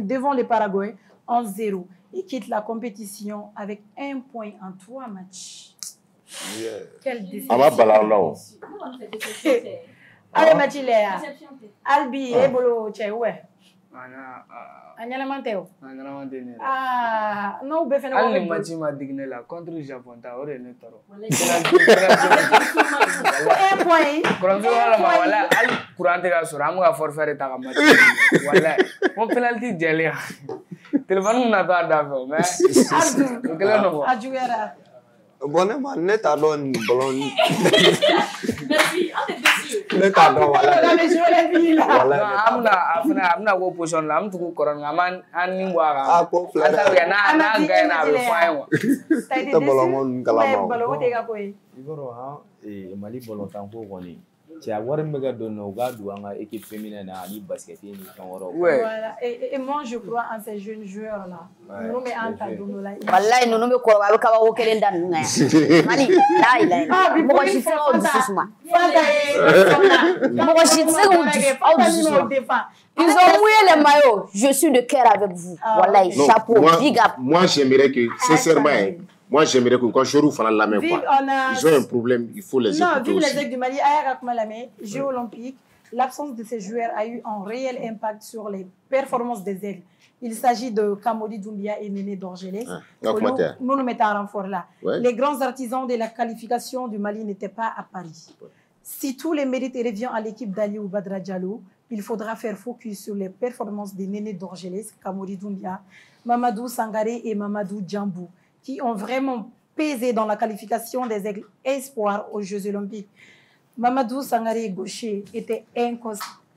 devant le Paraguay en 0 et quittent la compétition avec 1 point en 3 matchs. Quelle décision. Allez, Mathilea. Albi, Ebolo, Tchèoué. Anyalamantéo. Ah, non, vous faites un match contre le Japon. Un point. Bonnement, net à l'on ballon. Merci, on est dessus. Net à l'on, voilà. I'm not going position. I'm to go on. I'm Ah, pour faire. Mali volontaire ko koni ci a war mega donno ga du anga équipe féminine na ni basket ni kan woro voilà et moi je crois en ces jeunes joueurs là nous mais en tant que là wallahi nous me ko ba ka ba wo kelen dan nga mani la ila mo ko shi sa o susuma mo ko shi sa o susuma ils ont mouillé les maillots je suis de cœur avec vous wallahi chapeau big up moi j'aimerais que sincèrement moi, j'aimerais que quand Chorou fasse la main, ils ont un problème, il faut les écouter. Non, vive les aigles du Mali, Jeux olympiques, l'absence de ces joueurs a eu un réel impact sur les performances des aigles. Il s'agit de Kamodi Doumbia et Néné Dorgelès. Nous nous mettons en renfort là. Ouais. Les grands artisans de la qualification du Mali n'étaient pas à Paris. Ouais. Si tous les mérites reviennent à l'équipe d'Ali ou Badra Diallo, il faudra faire focus sur les performances de Néné Dorgelès, Kamodi Doumbia, Mamadou Sangaré et Mamadou Djambou, qui ont vraiment pesé dans la qualification des aigles espoirs aux Jeux olympiques. Mamadou Sangaré gaucher était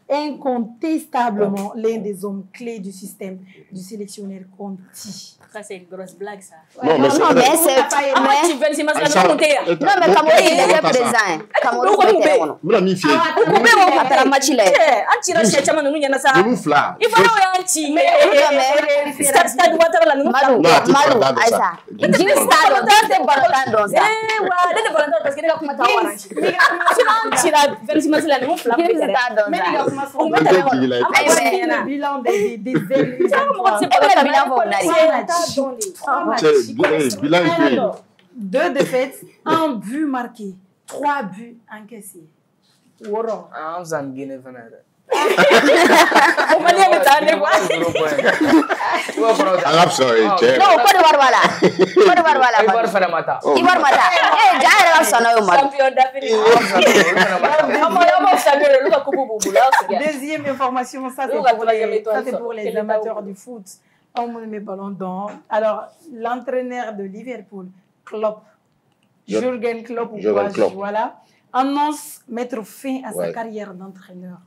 incontestablement l'un des hommes clés du système du sélectionneur Conti. Ça, c'est une grosse blague, ça. Non, mais c'est... Non, mais Kamodi, il était présent. Kamodi était là. Nous l'avons fait. Deux défaites, un but marqué, 3 buts encaissés. Woro. I'm saying Guinea Venezuela. I'm sorry. No, Côte d'Ivoire voilà. Côte d'Ivoire voilà. Ivoire fait la mata. Ivoire mata. Eh, j'arrive à sonner au mat. Champion d'Afrique. Deuxième information, ça c'est pour les amateurs du foot. On met mes ballons dans. Alors, l'entraîneur de Liverpool, Klopp, Jürgen Klopp, voilà, annonce mettre fin à sa carrière d'entraîneur.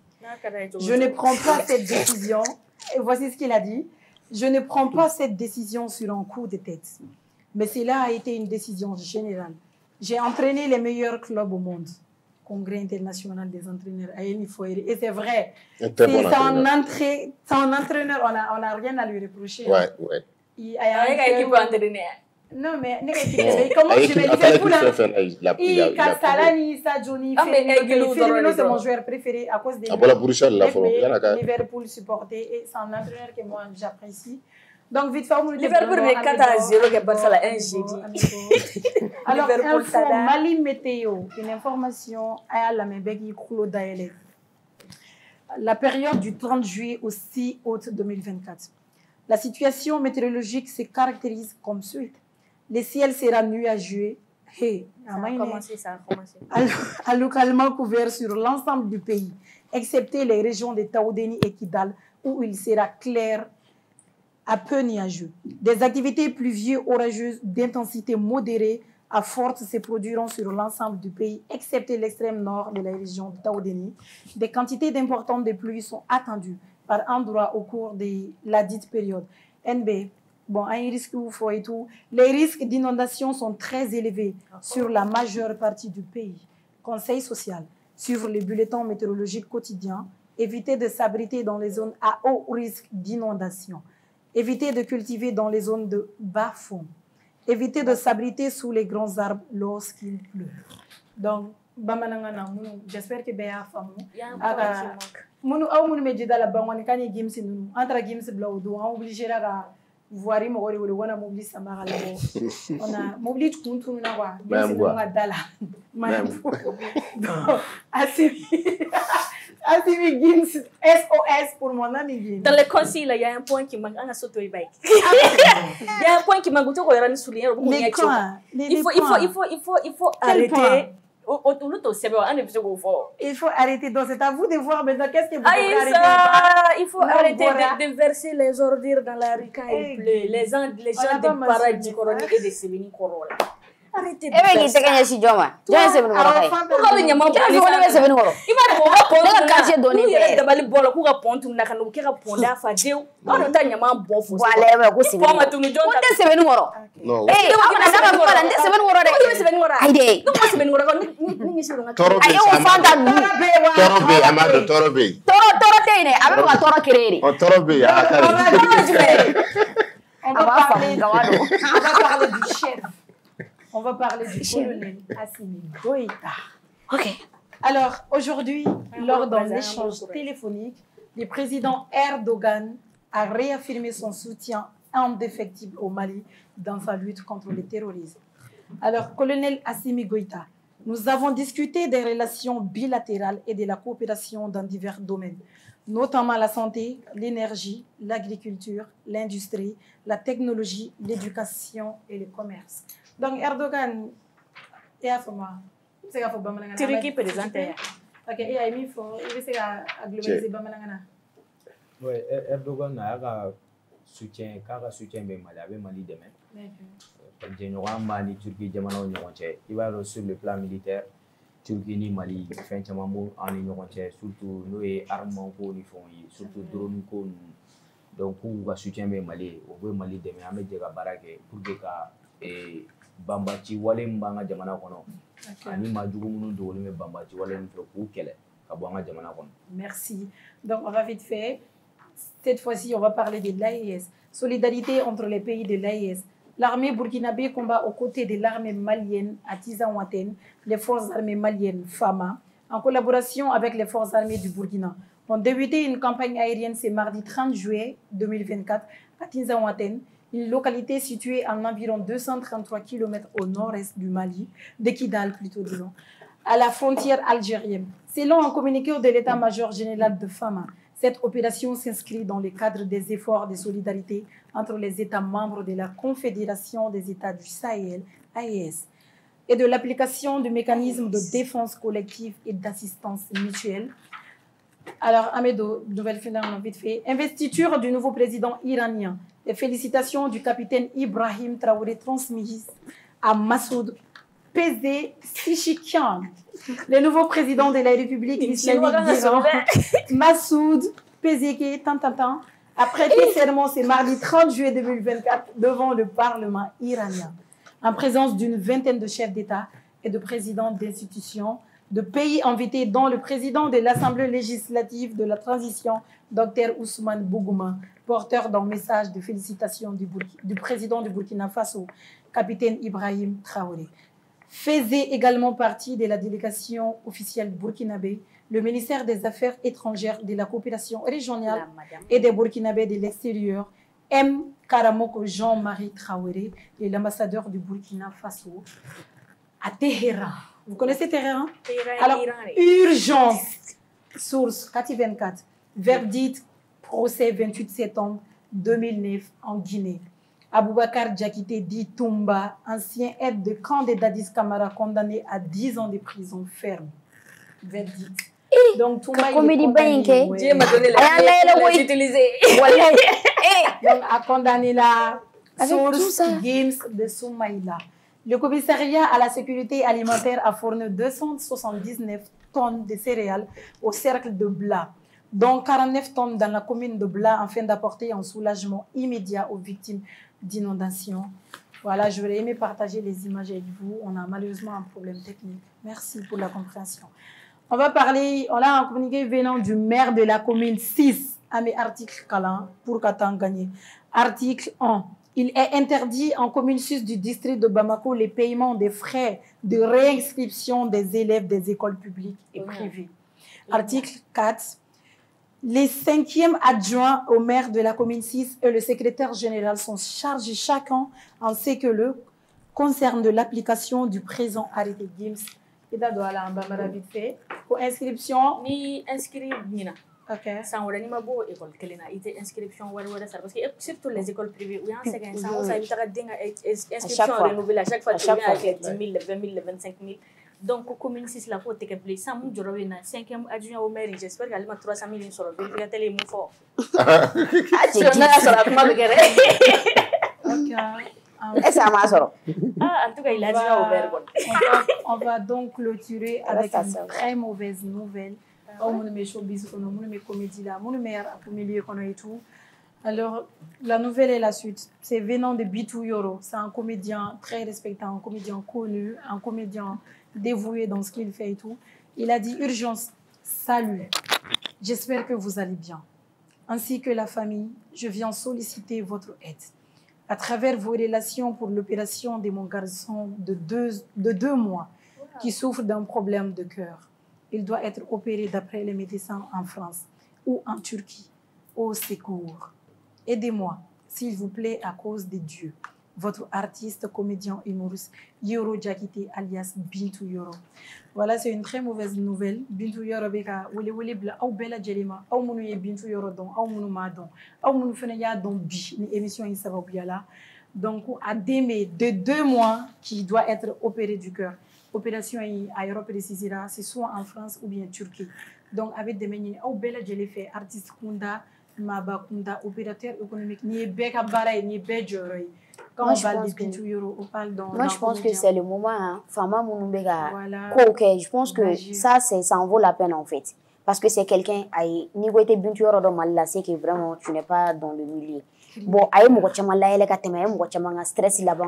Je ne prends pas cette décision, et voici ce qu'il a dit, je ne prends pas cette décision sur un coup de tête, mais cela a été une décision générale. J'ai entraîné les meilleurs clubs au monde, Congrès international des entraîneurs, et c'est vrai, c'est un entraîneur, on n'a rien à lui reprocher. Ouais, ouais. Il a équipe entraîneur. Non, mais comment je vais Liverpool Castalani, Johnny, Firmino, c'est mon joueur préféré à cause des Liverpool supporté et c'est un entraîneur que moi j'apprécie. Donc, vite fait, Liverpool est 4-0 que Barça la 1 jeudi. Alors, info Mali météo, une information à la Mébeki Koulo Daele. La période du 30 juillet au 6 août 2024. La situation météorologique se caractérise comme suit. Le ciel sera nuageux et localement couvert sur l'ensemble du pays, excepté les régions de Taoudeni et Kidal, où il sera clair à peu nuageux. Des activités pluvieuses orageuses d'intensité modérée à forte se produiront sur l'ensemble du pays, excepté l'extrême nord de la région de Taoudeni. Des quantités importantes de pluie sont attendues par endroits au cours de la dite période. NB, bon, un risque et tout. Les risques d'inondation sont très élevés sur la majeure partie du pays. Conseil social, suivre les bulletins météorologiques quotidiens, éviter de s'abriter dans les zones à haut risque d'inondation, éviter de cultiver dans les zones de bas fond, éviter de s'abriter sous les grands arbres lorsqu'il pleut. Donc, j'espère que Béa Famou. Munu aw munu me jida la bangwani kani gimsi nunu entre gimsi blaudo on obligé la voir mo wori wori wana mobili samara la on a mobili kuntu na wa gimsi nga dala Asimi gimsi SOS pour mon ami gimsi. Dans le conseil il y a un point qui manque on a sauté bike. Il y a un point qui manque to ko yarani souligner il faut arrêter. Il faut arrêter. Donc c'est à vous de voir maintenant qu'est-ce que vous devez arrêter. Il faut arrêter de verser les ordures dans la rue quand il pleut. Les gens de paradis corona et de Sévini Corolla. Arrêtez de faire ça. On va parler du colonel Assimi Goïta. Ok. Alors, aujourd'hui, lors d'un échange téléphonique, le président Erdogan a réaffirmé son soutien indéfectible au Mali dans sa lutte contre le terrorisme. Alors, colonel Assimi Goïta, nous avons discuté des relations bilatérales et de la coopération dans divers domaines, notamment la santé, l'énergie, l'agriculture, l'industrie, la technologie, l'éducation et le commerce. Donc, Erdogan, il y a un Turquie présenté. Ok, il y a un globaliser Bamanangana. Oui, Erdogan a soutien, car soutien Mali demain. Mali, Turquie, il va sur le plan militaire. Turquie ni Mali, fin Chamamou, en union, surtout nous et armement pour les fonds, surtout drone. Donc, pour le soutien Mali, au Mali demain, avec des baraques pour que Bambachi wale mbanga jamana kono ani majugu munu do wole Bambachi wale nfo ku kele ka banga jamana kono. Merci. Donc on va vite fait. Cette fois-ci, on va parler de l'AES. Solidarité entre les pays de l'AES. L'armée burkinabé combat aux côtés de l'armée malienne à Tizaouaten, les forces armées maliennes FAMA, en collaboration avec les forces armées du Burkina. On débuté une campagne aérienne ce mardi 30 juillet 2024 à Tizaouaten, une localité située à environ 233 km au nord-est du Mali, de Kidal plutôt disons, à la frontière algérienne. Selon un communiqué de l'état-major général de FAMA, cette opération s'inscrit dans le cadre des efforts de solidarité entre les États membres de la Confédération des États du Sahel, AES, et de l'application du mécanisme de défense collective et d'assistance mutuelle. Alors, Amedo, nouvelle finale, vite fait. Investiture du nouveau président iranien. Les félicitations du capitaine Ibrahim Traoré transmises à Massoud Pezeshkian, le nouveau président de la République islamique d'Iran. Massoud Pezeshkian a prêté serment ce mardi 30 juillet 2024 devant le Parlement iranien, en présence d'une vingtaine de chefs d'État et de présidents d'institutions. de pays invités, dont le président de l'Assemblée législative de la transition, Dr Ousmane Bougouma, porteur d'un message de félicitations du président du Burkina Faso, capitaine Ibrahim Traoré. Faisait également partie de la délégation officielle burkinabé, le ministère des Affaires étrangères, de la coopération régionale et des Burkinabés de l'extérieur, M. Karamoko Jean-Marie Traoré, et l'ambassadeur du Burkina Faso à Téhéran. Vous connaissez Téhéran? Alors, urgence, source 424, verdict, procès 28 septembre 2009 en Guinée. Aboubakar Diakité dit Toumba, ancien aide de camp de Dadis Camara, condamné à 10 ans de prison ferme. Verdict. Donc, Toumba, Dieu m'a donné la utiliser. Donc, a condamné la source Games de Soumaïla. Le commissariat à la sécurité alimentaire a fourni 279 tonnes de céréales au cercle de Bla, dont 49 tonnes dans la commune de Bla, afin d'apporter un soulagement immédiat aux victimes d'inondations. Voilà, j'aurais aimé partager les images avec vous. On a malheureusement un problème technique. Merci pour la compréhension. On va parler, on a un communiqué venant du maire de la commune 6, à mes articles Kalan, pour Katan gagner. Article 1. Il est interdit en commune 6 du district de Bamako les paiements des frais de réinscription des élèves des écoles publiques et privées. Article 4. Les 5e adjoints au maire de la commune 6 et le secrétaire général sont chargés chacun en ce que le concerne de l'application du présent arrêté GIMS. Et d'abord, là, on va vite fait. Pour inscription. Ni inscrit, Nina. Ok. Sans on a beau école kelena ite inscription parce que surtout les écoles privées où il y a un second sans ça il inscription renouvelée à chaque fois tu viens avec 10 000 20 000 25 000 donc commune 6 la faut te plus ça mon jorobe na 5e adjoint au maire j'espère qu'elle m'a 300 000 sur le véhicule télé mon fort tu en as sur la comment ok ça m'a sort en tout cas il a dit au maire on va donc clôturer avec une très mauvaise nouvelle. Alors, la nouvelle est la suite. C'est venant de Bitou Yoro. C'est un comédien très respecté, un comédien connu, un comédien dévoué dans ce qu'il fait et tout. Il a dit urgence, salut. J'espère que vous allez bien. Ainsi que la famille, je viens solliciter votre aide. À travers vos relations pour l'opération de mon garçon de deux mois qui souffre d'un problème de cœur. Il doit être opéré d'après les médecins en France ou en Turquie. Au secours. Aidez-moi, s'il vous plaît, à cause de Dieu. Votre artiste, comédien, humoriste, Yoro Diakité, alias Bintou Yoro. Voilà, c'est une très mauvaise nouvelle. Bintou Yoro, beka, wole bla, ou bela jelema, ou mounou ye Bintou Yoro don, ou mounou ma don, ou mounou fene ya don bi, ni émission in sababuyala. Donc, à Démé, de 2 mois, qui doit être opéré du cœur. Opération à Europe précisée, c'est soit en France ou bien en Turquie. Donc, avec des menus, ou bela jelé fait, artiste Kunda, Maba Kunda, opérateur économique, ni beka baray, ni bedjoroy. Quand on parle de Bintou Yoro, on parle dans. Moi, je pense que c'est le moment, hein. Fama Mounoubega. Ok, je pense que ça en vaut la peine en fait. Parce que c'est quelqu'un, niveau été Bintou Yoro dans Malila, c'est que vraiment tu n'es pas dans le milieu. Bon, aïe, moi, tu m'as là, moi, stress là-bas,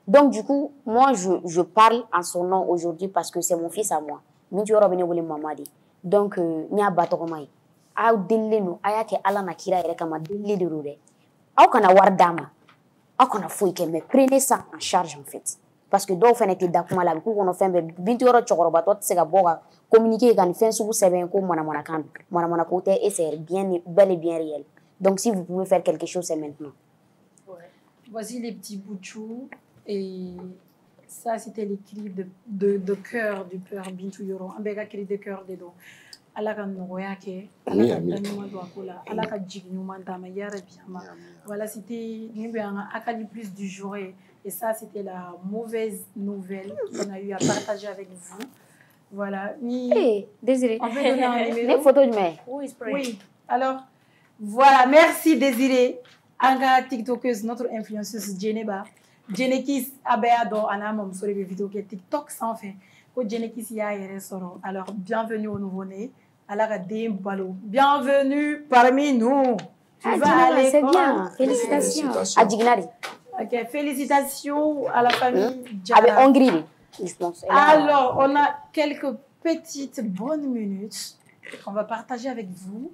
donc, du coup, moi, je parle en son nom aujourd'hui parce que c'est mon fils à moi. Bintou Yoro bene wole mamadi. Donc, nya batoromai. Aw dillenu, ayake ala na kira ere kama dilli de rure. Aw kana war dama. Aw kana foike, mais prenez ça en charge en fait. Parce que do fene ti dakuma la ku kono fembe Bintou Yoro chokoroba to se ga boga communiquer kan fen subu seben ko mona kan. Mona ko te et c'est bien bel et bien réel. Donc, si vous pouvez faire quelque chose, c'est maintenant. Ouais. Voici les petits bouts de chou. Et ça, c'était les cris de cœur du père Bintou Yoro. Un béga cri de cœur des dos. Alaka Noroyake, Alaka Danuma Douakola, Alaka Djignumantama, Yarabiyama. Voilà, c'était Akali plus du jour. Et ça, c'était la mauvaise nouvelle qu'on a eu à partager avec vous. Voilà. Hey, Désiré. On peut donner un numéro. Les photos de mai. Oui. Alors, voilà. Merci, Désiré. Anga TikTokeuse, notre influenceuse Djeneba. Djenekis Abeado Anamom sur les vidéos qui TikTok sans fin. Djenekis Yaere Soro. Alors, bienvenue au nouveau-né. Bienvenue parmi nous. Tu vas aller. C'est bien. Félicitations. À Djignari. Ok, félicitations à la famille Avec Hongrie, je pense. Alors, on a quelques petite bonne minute qu'on va partager avec vous.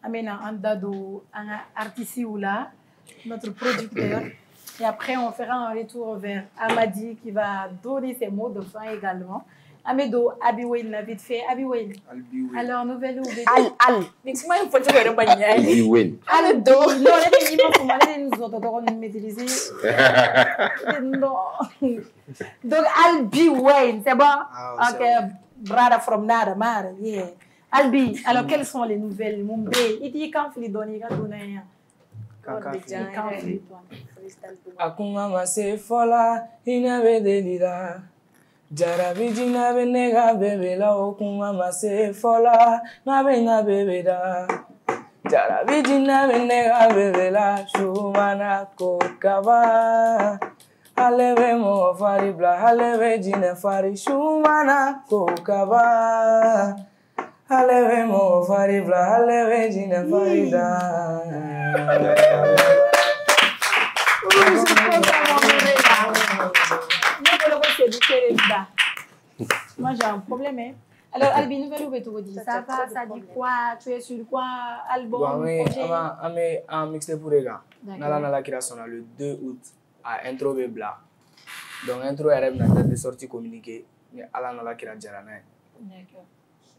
Amena Andado, un artiste ou là, notre producteur. Et après, on fera un retour vers Amadi qui va donner ses mots de fin également. Amedo, Abiwil, n'a vite fait. Abiwil. Alors, nouvelle ou Al. Mais comment il faut que tu bagnes? Abiwil. Amedo. Non, les gens qui m'ont dit nous autres, maîtriser. Non. Donc, Albiwil, c'est bon? Ok, brother from Nada, Mara, yeah. Albi, alors quelles sont les nouvelles? Mumbai, il dit quand il donne, il va donner. Akuma mase fola inabe delida jarabi jina be nega bebe la okuma mase fola na bebe da jarabi jina be nega bebe la shumana kokaba alebe mo fari bla alebe jina fari shumana kokaba alebe mo fari bla alebe jina fari da. Moi j'ai un problème. Hein. Alors Albi, nouvelle ou dit ça va, ça dit quoi? Tu es sur quoi? Album? Un mixtape pour les gars. Nala création le 2 août à Intro Bebla. Donc Intro RM n'a date de sortie communiquée. Mais Ala Nala Kira Jarana.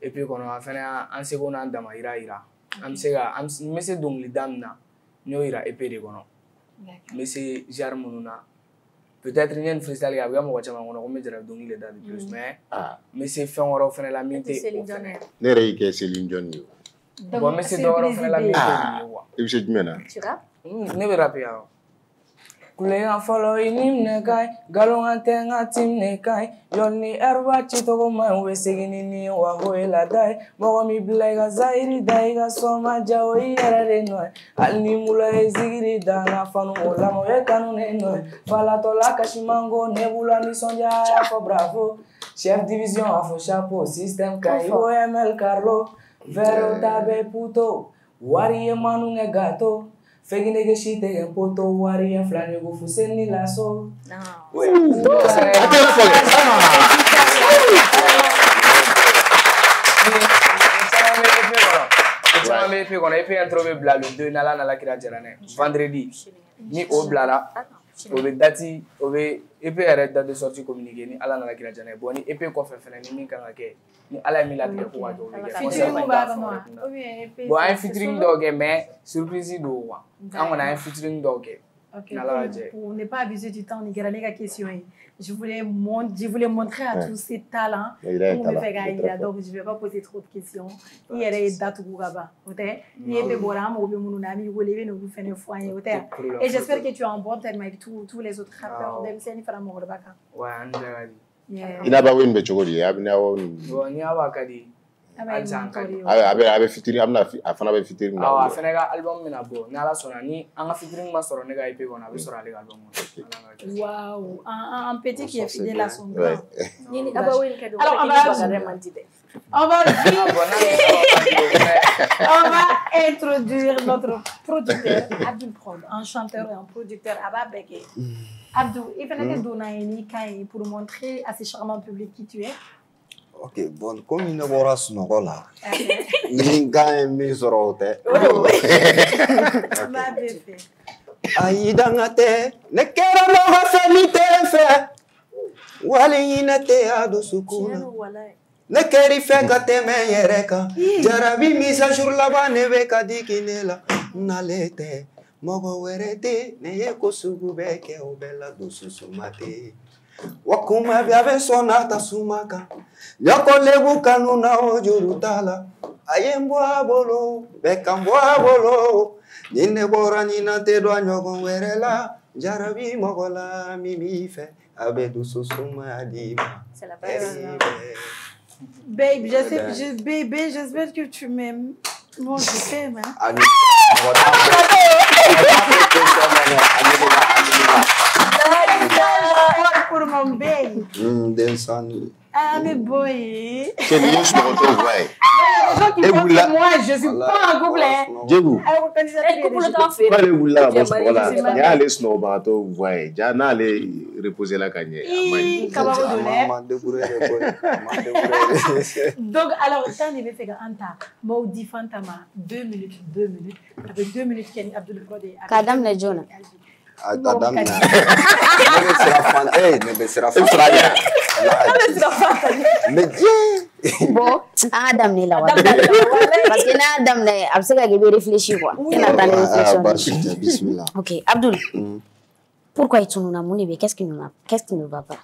Et puis quand on a fait un second an d'Amaïra Ira. Mais c'est donc les dames na. Nous ira épée de gono. Mais c'est Jarmonuna. Peut-être qu'il y a une freestyle qui a vraiment watché ma gono, mais j'ai donné les dates de plus. Mais c'est fait en refait la minute. N'est-ce que Céline Dion. Bon, mais c'est dans refait la minute. Et vous êtes bien. Tu rappes? Ne me rappelle pas. Kulenga follow inim nekai, galonga tenga tim nekai, yoni erwa chitoko ma wesegini ni wa hoela dai, mogo mi blega zairi daiga soma jawo yere noy, alni mula ezigiri danga fanu mola mo ekanu ne noy, fala tola kashimango nebula ni sonja afo bravo, chef division afo chapeau, système kai OML Carlo, vero tabe puto, wari manu nge gato. Fegine que she te en poto wari en flane go fuseni lasso. Non. Vendredi, ni au blala, au dati, au épée arrête de sortie communiquée, ni ala la kirajane, bon, ni épée quoi faire ni kanake, ni ala mi la tia pour voir. Bon, un featuring dog, mais surprise do. On a un featuring dog. Ok, pour ne pas abuser du temps, je voulais montrer à tous ces talents pour me faire gagner. Donc, je ne vais pas poser trop de questions. Il y a des dates où il y a des borams où nous faisons des foyers. Et j'espère que tu es en bon terme avec tous les autres rappeurs d'MCN. Ouais, il n'a pas eu une bête de il y a Abe fitiri amna afana be fitiri na awa afana ga album mina bo na la sona ni anga fitiri ma soro ne ga IP ko na be soro ale album waouh un petit qui est fidèle à son grand alors on va introduire notre producteur Abdul Prod, un chanteur et un producteur Abba Beke. Abdou, il fallait que Donaini Kai pour montrer à ce charmant public qui tu es. Ok, bon, comme il ne voit pas là, il gagne mes routes. Aïdangate, ne kera no hasanite fe, wali inate ado sukuna. Ne keri fe kate me yereka, jarabi misa shurlaba neve kadikinela, nalete, mogo werete, ne yeko sugubeke obela dususumate. Wakuma biave sonata sumaka, yako lebu kanuna ojurutala, ayembwa bolo, bekambwa bolo, nine bora nina te doanyo werela, jarabi mogola mimife, abedu susuma adima. C'est la base. Babe, j'espère que tu m'aimes. Moi, je t'aime. Hein? Pour mon baby. Densani. Ah, mais boy. C'est lui, je me retrouve, ouais. gens qui pensent que moi, je suis pas en couple. Djegou. Couple Pas les boulas, bon, voilà. Il y a les snowbateaux, vous voyez. Il y en a les reposer la gagne. Donc, alors, ça, on avait fait un tas. Moi, 10 fantama, 2 minutes. Avec 2 minutes, Kenny Abdul Kode. Kadam na Jona. Kadam na. Ne sera mais Bon, Adam ne la parce que na Adam ne absega que réfléchir quoi. Bismillah. OK, Abdul. Pourquoi ils sont na qu'est-ce qui ne va pas?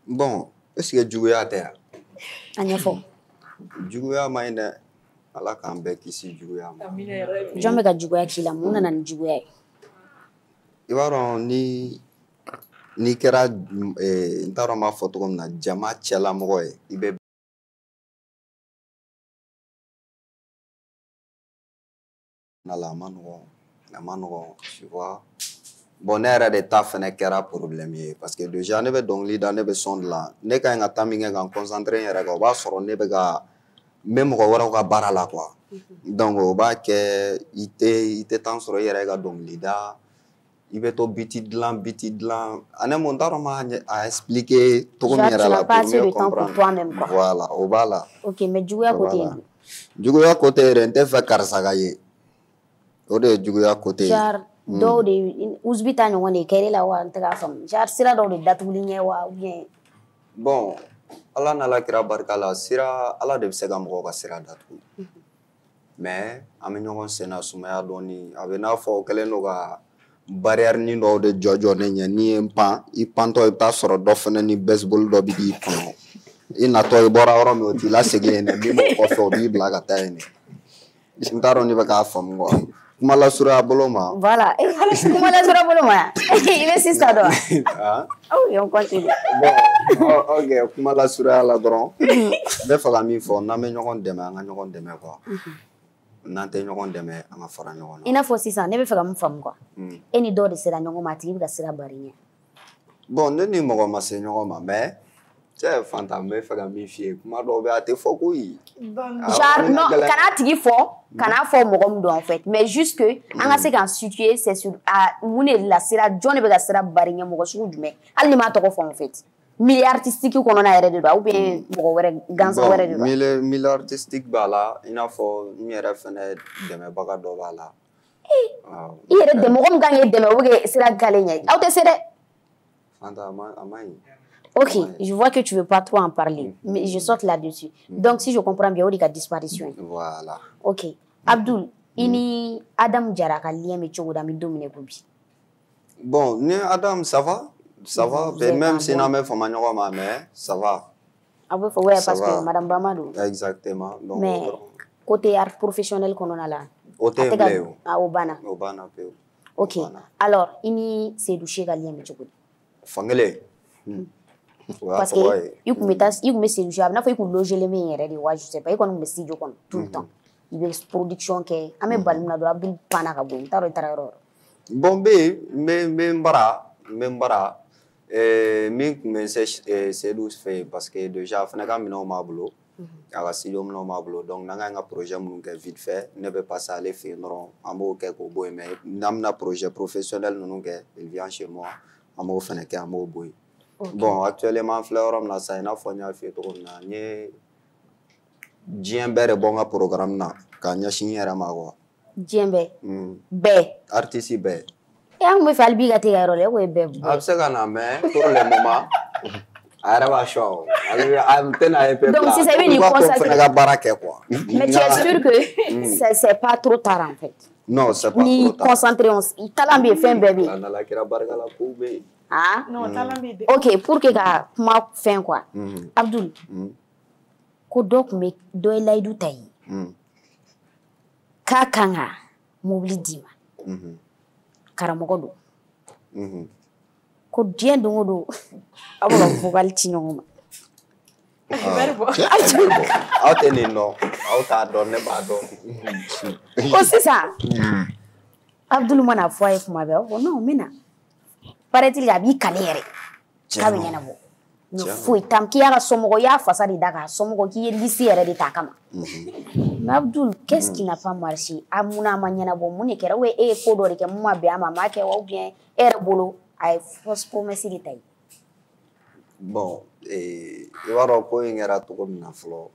Bon, est-ce que Juguya terre? Anya fo. Juguya maine ala kan be kisi Juguya. Jombe ka Juguya kila muna na Juguya. Ibaro ni kɛra n t'a dɔn n b'a fɔ cogo min na jama cɛlamɔgɔ ye I bɛ a ma nɔgɔn tu vois bon ne yɛrɛ de ta fɛnɛ kɛra problème ye parce que déjà ne bɛ dɔnkili da ne bɛ son dilan ne ka ɲi ka taa min kɛ ka n concentrer n yɛrɛ kan o b'a sɔrɔ ne bɛ ka n bɛ mɔgɔ wɛrɛw ka baara la quoi donc o b'a kɛ I tɛ temps sɔrɔ I yɛrɛ ka dɔnkili da I bɛ to biti dilan ane mon t'a dɔn ma a expliquer cogo min yɛrɛ la pour mieux comprendre voilà o b'a la OK mais juguya côté juguya côté yɛrɛ n tɛ fɛ karisa ka ye o de ye juguya côté jar dɔw de uzbi ta ɲɔgɔn de kɛrɛ la wa n tɛ k'a faamu jar sira dɔw de datuguli ɲɛ wa ou bien bon ala n'ala kira barika la sira ala de bɛ se ka mɔgɔw ka sira datugu mais an bɛ ɲɔgɔn senna sumaya dɔɔni a bɛ n'a fɔ o kɛlen don ka barrière ni dɔw de jɔ ne ɲɛ n'i ye n pan I pantɔ I bɛ taa sɔrɔ dɔ fɛnɛ ni baseball dɔ bɛ k'i kɔnɔ I natɔ I bɔra yɔrɔ min o t'i lasegin yen dɛ min b'o kɔfɛ o b'i bila ka taa yen dɛ n t'a dɔn n'i bɛ k'a faamu quoi kuma lasurunya bolo ma voilà kuma lasurunya bolo ma I bɛ sisan dɔn oui on continue bon OK kuma lasurunya la dɔrɔn n bɛ fɛ ka min fɔ n'an bɛ ɲɔgɔn dɛmɛ an ka ɲɔgɔn dɛmɛ quoi n'an tɛ ɲɔgɔn dɛmɛ an ka fara ɲɔgɔn na I n'a fɔ sisan ne bɛ fɛ ka mun faamu quoi e ni dɔw de sera ɲɔgɔn ma a tigi bɛ ka sira bari ɲɛ bon ne ni mɔgɔ ma se ɲɔgɔn ma mais cɛ Fanta n bɛ fɛ ka min f'i ye kuma dɔw bɛ a tɛ fɔ koyi genre non kana tigi fɔ kana fɔ mɔgɔ min don en fait mais juste que an ka se k'an situer c'est sur mun de la sira jɔn de bɛ ka sira bari ɲɛ mɔgɔ sugu jumɛn hali ni m'a tɔgɔ fɔ en fait milieu artistique kɔnɔna yɛrɛ de don ou bien mɔgɔ wɛrɛ gansan wɛrɛ de don milieu artistique b'a la I n'a fɔ n yɛrɛ fɛnɛ dɛmɛbaga dɔ b'a la I yɛrɛ dɛmɛ mɔgɔ min kan k'e dɛmɛ o bɛ kɛ sira galen ɲɛ aw tɛ se dɛ Fanta a ma ɲi OK, je vois que tu veux pas trop en parler, mais je saute là-dessus. Donc, si je comprends bien, on dit que disparition. Voilà. OK. Abdul, ini Adam Jara ka lien me chogo da mi domine gobi. Bon, ni Adam, ça va? Ça va, même si n'a même fait ma mais ça va. Ah oui, ouais, parce que Madame Bamadou. Exactement. Donc, mais côté art professionnel qu'on en a là. Côté Obana. Obana. OK. Alors, ini c'est douché ka lien me chogo. Fangele. Parce que il me c'est douché, na fa il loger les mains yere de wa je sais pas, il qu'on me studio kon tout le temps. Il veut production ke ame balmina do Abdul pana ka bo taro taro. Bon membara min kun c'est douce fait parce que déjà fana ka minɛw m'a bolo a ka studio minɛw m'a bolo donc n'an ka projet minnu kɛ vite fait ne bɛ passer ale fɛ yen dɔrɔn an b'o kɛ k'o bɔ yen mais n'an bɛna projet professionnel ninnu kɛ il vient chez moi an b'o fana kɛ an b'o bɔ yen bon actuellement an filɛ yɔrɔ min na sisan i n'a fɔ n y'a f'i ye cogo min na n ye diɲɛ bɛɛ de bɔ n ka programme na k'a ɲɛsin n yɛrɛ ma quoi diɲɛ bɛɛ artiste bɛɛ an kun bɛ fɛ hali bi ka t'e ka yɔrɔ la e ko ye bɛɛ a bɛ se ka na mais pour le moment a yɛrɛ b'a choix a tɛna ye donc sisan i bɛ n'i consacrer fana ka baara kɛ quoi mais tu es sûr que c'est pas trop tard en fait non c'est pas trop tard ni concentré on talent bɛ yen fɛn bɛɛ bɛ yen ala kira barika la ko bɛ yen non talent bɛ yen ok pour que ka kuma fɛn quoi Abdul ko dɔ tun bɛ dɔ ye layidu ta ye k'a kan ka mobili d'i ma karamɔgɔ don ko diɲɛ don o don aw bɛ ka vocal ci ɲɔgɔn ma aw tɛ nin dɔn aw t'a dɔn ne b'a dɔn ko sisan Abdul mana fɔ a ye kuma bɛɛ a b'a fɔ non n bɛ na paraît-il a b'i kale yɛrɛ k'a bɛ ɲɛnabɔ foyi tam k'i y'a ka somɔgɔ i y'a fasa de da k'a somɔgɔ k'i ye liste yɛrɛ de ta kama mais Abdul qu'est-ce qui n'a pas marché a mun a ma ɲɛnabɔ mun de kɛra ou e ye ko dɔ de kɛ mun ma bɛn a ma a m'a kɛ wa ou bien e yɛrɛ bolo a ye fausse promesse de ta ye bon i b'a dɔn ko in kɛra cogo min na fɔlɔ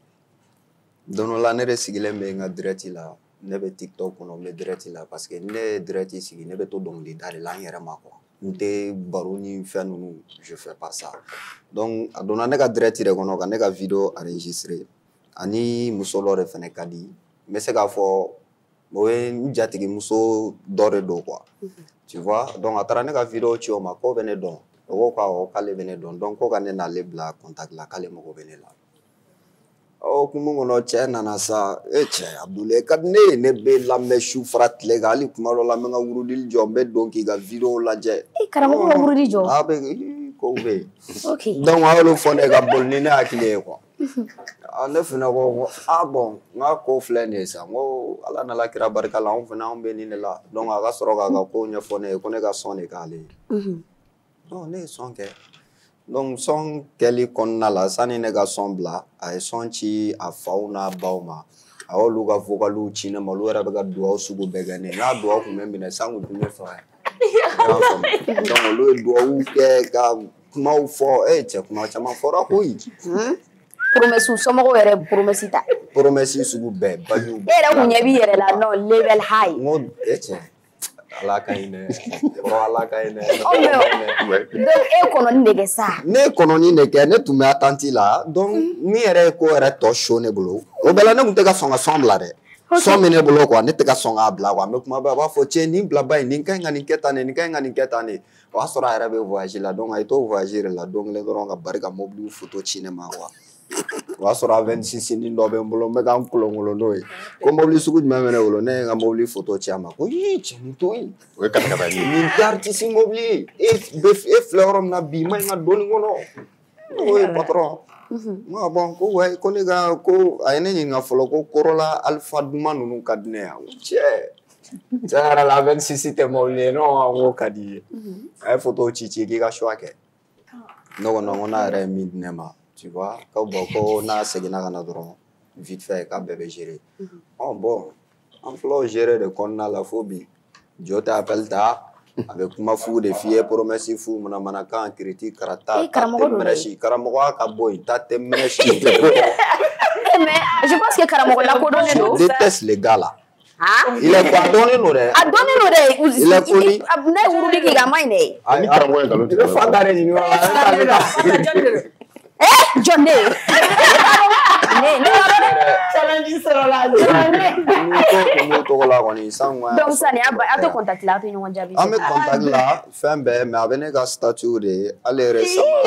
don dɔ la ne de sigilen bɛ n ka direct la ne bɛ TikTok kɔnɔ n bɛ direct la parce que ne ye direct sigi ne bɛ to dɔnkilida de la n yɛrɛ ma quoi n tɛ baro ni fɛn ninnu je fais pas ça donc a donna ne ka direct de kɔnɔ ka ne ka video enregistrer ani muso dɔ de fɛnɛ ka di n bɛ se k'a fɔ o ye n jatigimuso dɔ de don quoi tu vois donc a taara ne ka video ci o ma k'o bɛ ne dɔn o ko awɔ k'ale bɛ ne dɔn donc ko ka ne n'ale bila contact la k'ale mago bɛ ne la okumu kɔnɔ cɛ nana sa cɛ Abdulaye ka di ne ye ne bɛ lamɛn su fara tile kan hali kuma dɔ la n bɛ n ka wurudili jɔ n bɛ don k'i ka video lajɛ karamɔgɔ ka wurudi jɔ a bɛ kow bɛ yen ok donc a y'olu fɔ ne ka boli ni ne hakili ye quoi ne fana ko bon n ka ko filɛ nin ye sa n ko ala n'ala kira barika la anw fana anw bɛ nin de la donc a ka sɔrɔ k'a ka ko ɲɛfɔ ne ye ko ne ka sɔn de k'ale ye donc ne ye sɔn kɛ donc sɔn kɛli kɔnɔna la sani ne ka sɔn bila a ye sɔn ci a faw n'a baw ma a y'olu ka vocaliw ci ne ma olu yɛrɛ bɛ ka dugawu sugu bɛɛ kɛ ne ye n'a dugawu tun bɛ minɛ san kun tun bɛ faga donc olu ye dugawu kɛ ka kumaw fɔ cɛ kuma caman fɔra koyi promesse somɔgɔw yɛrɛ promesse ta promesse sugu bɛɛ bajiw e yɛrɛ kun ɲɛ b'i yɛrɛ la non level high n ko cɛ ala ka ɲi dɛ ala ka ɲi dɛ donc e kɔnɔni de kɛ sa ne kɔnɔni de kɛ ne tun bɛ attente la donc min yɛrɛ ye ko yɛrɛ tɔ show ne bolo o bɛɛ la ne tun tɛ ka sɔn ka sɔn bila dɛ sɔn bɛ ne bolo quoi ne tɛ ka sɔn k'a bila quoi mais kuma bɛɛ a b'a fɔ cɛ nin bila ba in nin ka ɲi ka nin kɛ tan nin ka ɲi ka nin kɛ tan de o y'a sɔrɔ a yɛrɛ bɛ voyage la donc a ye to voyage de la don kelen dɔrɔn ka bari ka mobili photo ci ne ma quoi o y'a sɔrɔ A26 nin dɔ bɛ n bolo n bɛ ka n kolonkolon n'o ye ko mobili sugu jumɛn bɛ ne bolo ne ye n ka mobili photo ci a ma ko cɛ nin to yen o ye katakata ye nin tɛ artiste mobili ye e filɛ yɔrɔ min na bi i ma ɲi ka don nin kɔnɔ o ye patron n ko bon ko wayi ko ne ka ko a ye ne ɲininka fɔlɔ ko kɔrɔla alifa duman ninnu ka di ne ye cɛ yɛrɛ la A26 tɛ mobili ye non n ko ka di i ye a ye photo ci k'i ka choix kɛ ne ko non ko n'a yɛrɛ ye min di ne ma tu vois ko bon ko n'a seginna ka na dɔrɔn vite fait k'a bɛɛ bɛ gérer bon an filɛ o gérer de kɔnɔna la fo bi jo tɛ appel ta a bɛ kuma fu de f'i ye promesse fu manamanakan kiriti karata karamɔgɔya ka bɔ yen ta tɛ mɛnɛ si mais je pense que karamɔgɔ lakodɔnnen don je déteste les gars là il est quoi dɔnnen don dɛ a dɔnnen don dɛ il est poli ne ye wurudi kɛ a ma ɲi dɛ ni karamɔgɔ ye nkalon tigɛ i bɛ fan ta de ɲini wa jɔn ne challenge sɔrɔ la n'o tɔgɔ la kɔni san donc sisan a tɛ contact la a tɛ ɲɔgɔn jaabi an bɛ contact la fɛn bɛɛ mais a bɛ ne ka statut de ale récemment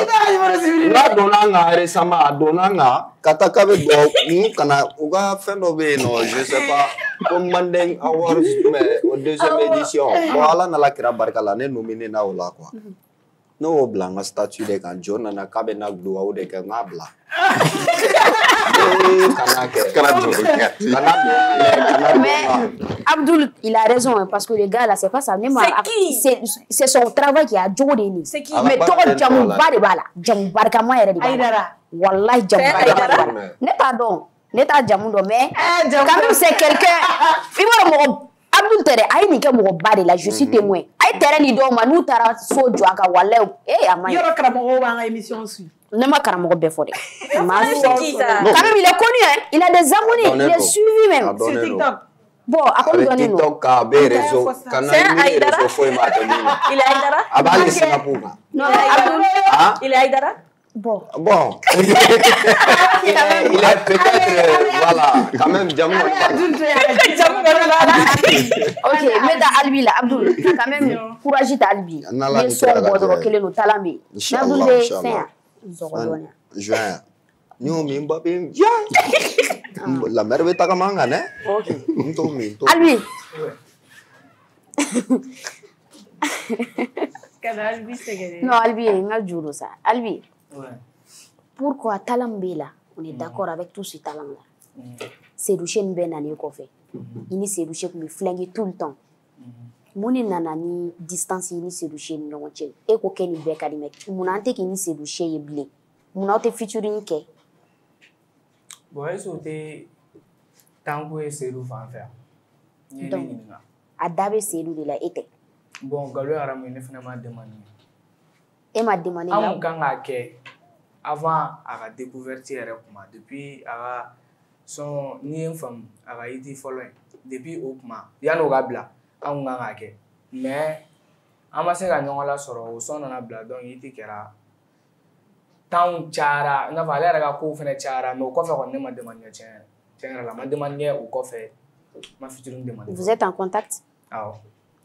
n'a donna n kan récemment a donna n kan ka taa k'a bɛ dugawu kana u ka fɛn dɔ bɛ yen nɔ je sais pas ko Mandeng Awards jumɛn o deuxième édition bon ala n'ala kira barika la ne nominé na o la quoi ne y'o bila n ka statut de kan jo nana k'a bɛ na dugawu de kɛ n k'a bila mais Abdul il a raison hein, parce que le gars là c'est pas ça c'est son travail qui a jogo de nin mais tɔgɔ jamuba de b'a la jamu barikama yɛrɛ de b'a la wallahi jamu barikama ne t'a dɔn ne t'a jamu dɔn mais quand même c'est quelqu'un i b'a dɔn mɔgɔ Abdul tɛ dɛ a ye nin kɛ mɔgɔba de la je suis témoin a ye terrain di dɔw ma n'u taara so jɔ a kan wallahi a ma ɲi yɔrɔ karamɔgɔw b'an ka émission suivre ne ma karamɔgɔ bɛɛ fɔ dɛ quand même il est connu hein il a des abonnés il est suivi même sur TikTok bon a kɔni dɔnnen don TikTok kan a bɛ réseau kana ni réseau foyi ma tɛ min na Il est Aïdara a b'ale Singapour kan non Abdul Il est Aïdara bon il est peut-être voilà quand même jamu ok n bɛ taa Albi la Abdul quand même courage ta Albi ni sɔn bɔ dɔrɔn kelen don talan bɛ yen ni Abdul bɛ fɛn yan zɔgɔ dɔɔnin juin ni y'o min ba bɛ la mère bɛ tagama n kan dɛ n t'o min Albi non Albi n ka juru sa Albi pourquoi talan b'e la on est d'accord avec tout ce talent là Seydou Cheikh bɛ nana i kɔfɛ i ni Seydou Cheikh bɛ flinguer tout le temps mun de nana ni distance i ni Seydou Cheikh ni ɲɔgɔn cɛ e ko kɛ nin bɛɛ ka di mais mun na an tɛ k'i ni Seydou Cheikh ye bilen mun aw tɛ featuring kɛ. Bon est-ce que t'es tanko ye Seydou fan fɛ n ye ne ɲininka. A da bɛ Seydou de la e tɛ. Bon Gallo Aramu ne fana m'a demandé. E ma demandé. An kun kan k'a kɛ avant a ka découverte yɛrɛ kuma depuis a ka son n'i ye n faamu a ka hit fɔlɔ in depuis o kuma yanni o ka bila an kun kan k'a kɛ mais an ma se ka ɲɔgɔn lasɔrɔ o son nana bila donc hit kɛra temps cayara i n'a fɔ ale yɛrɛ ka kow fana cayara mais o kɔfɛ kɔni ne ma demandé tiɲɛ yɛrɛ la ma demandé o kɔfɛ ma featuring demandé. Vous êtes en contact? Awɔ.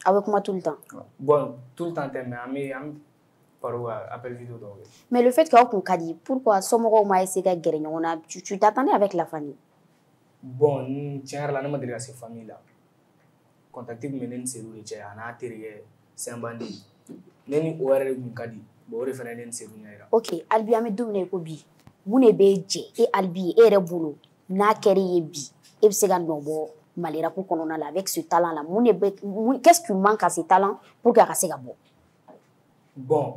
Aw bɛ kuma tout le temps? Bon tout le temps tɛ mais an bɛ paro appel vidéo dɔw kɛ. Mais le fait qu'aw kun ka di pourquoi somɔgɔw ma essayer ka gɛrɛ ɲɔgɔn na tu t'attendais avec la famille? Bon tiɲɛ yɛrɛ la ne ma deli ka se famille la contact kun bɛ ne ni Seydou de cɛ a n'a terikɛ Sɛnbandi ne ni o yɛrɛ de kun ka di bon o de fana ne ni Seydou ɲɛ yira. Ok Albi an bɛ don min na i ko bi mun de bɛ jɛ e Albi e yɛrɛ bolo n'a kɛra i ye bi e bɛ se ka nɔ bɔ Mali rap kɔnɔna la avec ce talent là qu'est-ce qui manque à ce talent pour que a ka se ka bɔ? Bon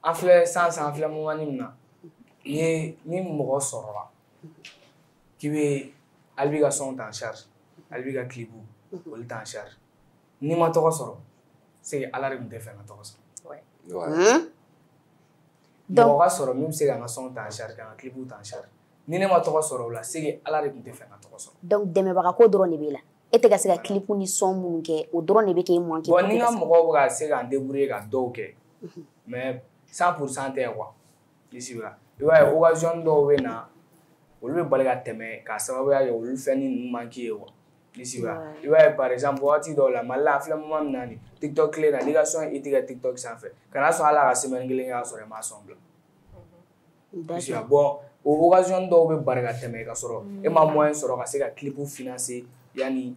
an filɛ sisan an filɛ moment min na ni mɔgɔ sɔrɔla k'i bɛ Albi ka son ta en charge Albi ka clip olu ta en charge n'i ma tɔgɔ sɔrɔ c'est que Ala de tun tɛ fɛ ka tɔgɔ sɔrɔ. Mɔgɔ ka sɔrɔ min bɛ se ka n ka son ta en charge ka n ka clip ta en charge ni ne ma tɔgɔ sɔrɔ o la c'est que Ala de tun tɛ fɛ ka tɔgɔ sɔrɔ. Donc dɛmɛbaga ko dɔrɔn de b'e la e tɛ ka se ka clip ni son minnu kɛ o dɔrɔn de bɛ k'e manqué. Bon ni n ka mɔgɔw bɛ ka se ka n débrouiller ka dɔw kɛ mais 100% tɛ quoi i sigila i b'a ye occasion dɔw bɛ na olu bɛ bali ka tɛmɛ k'a sababuya kɛ olu fɛn ninnu manqué ye quoi i sigila i b'a ye par exemple waati dɔw la Mali la an filɛ moment min na nin TikTok tile na n'i ka son hit kɛ TikTok sanfɛ kana sɔn hali a ka semaine kelen kɛ k'a sɔrɔ i m'a son bila i sigila bon o occasion dɔw bɛ bari ka tɛmɛ ka sɔrɔ e ma moyen sɔrɔ ka se ka clip financer yanni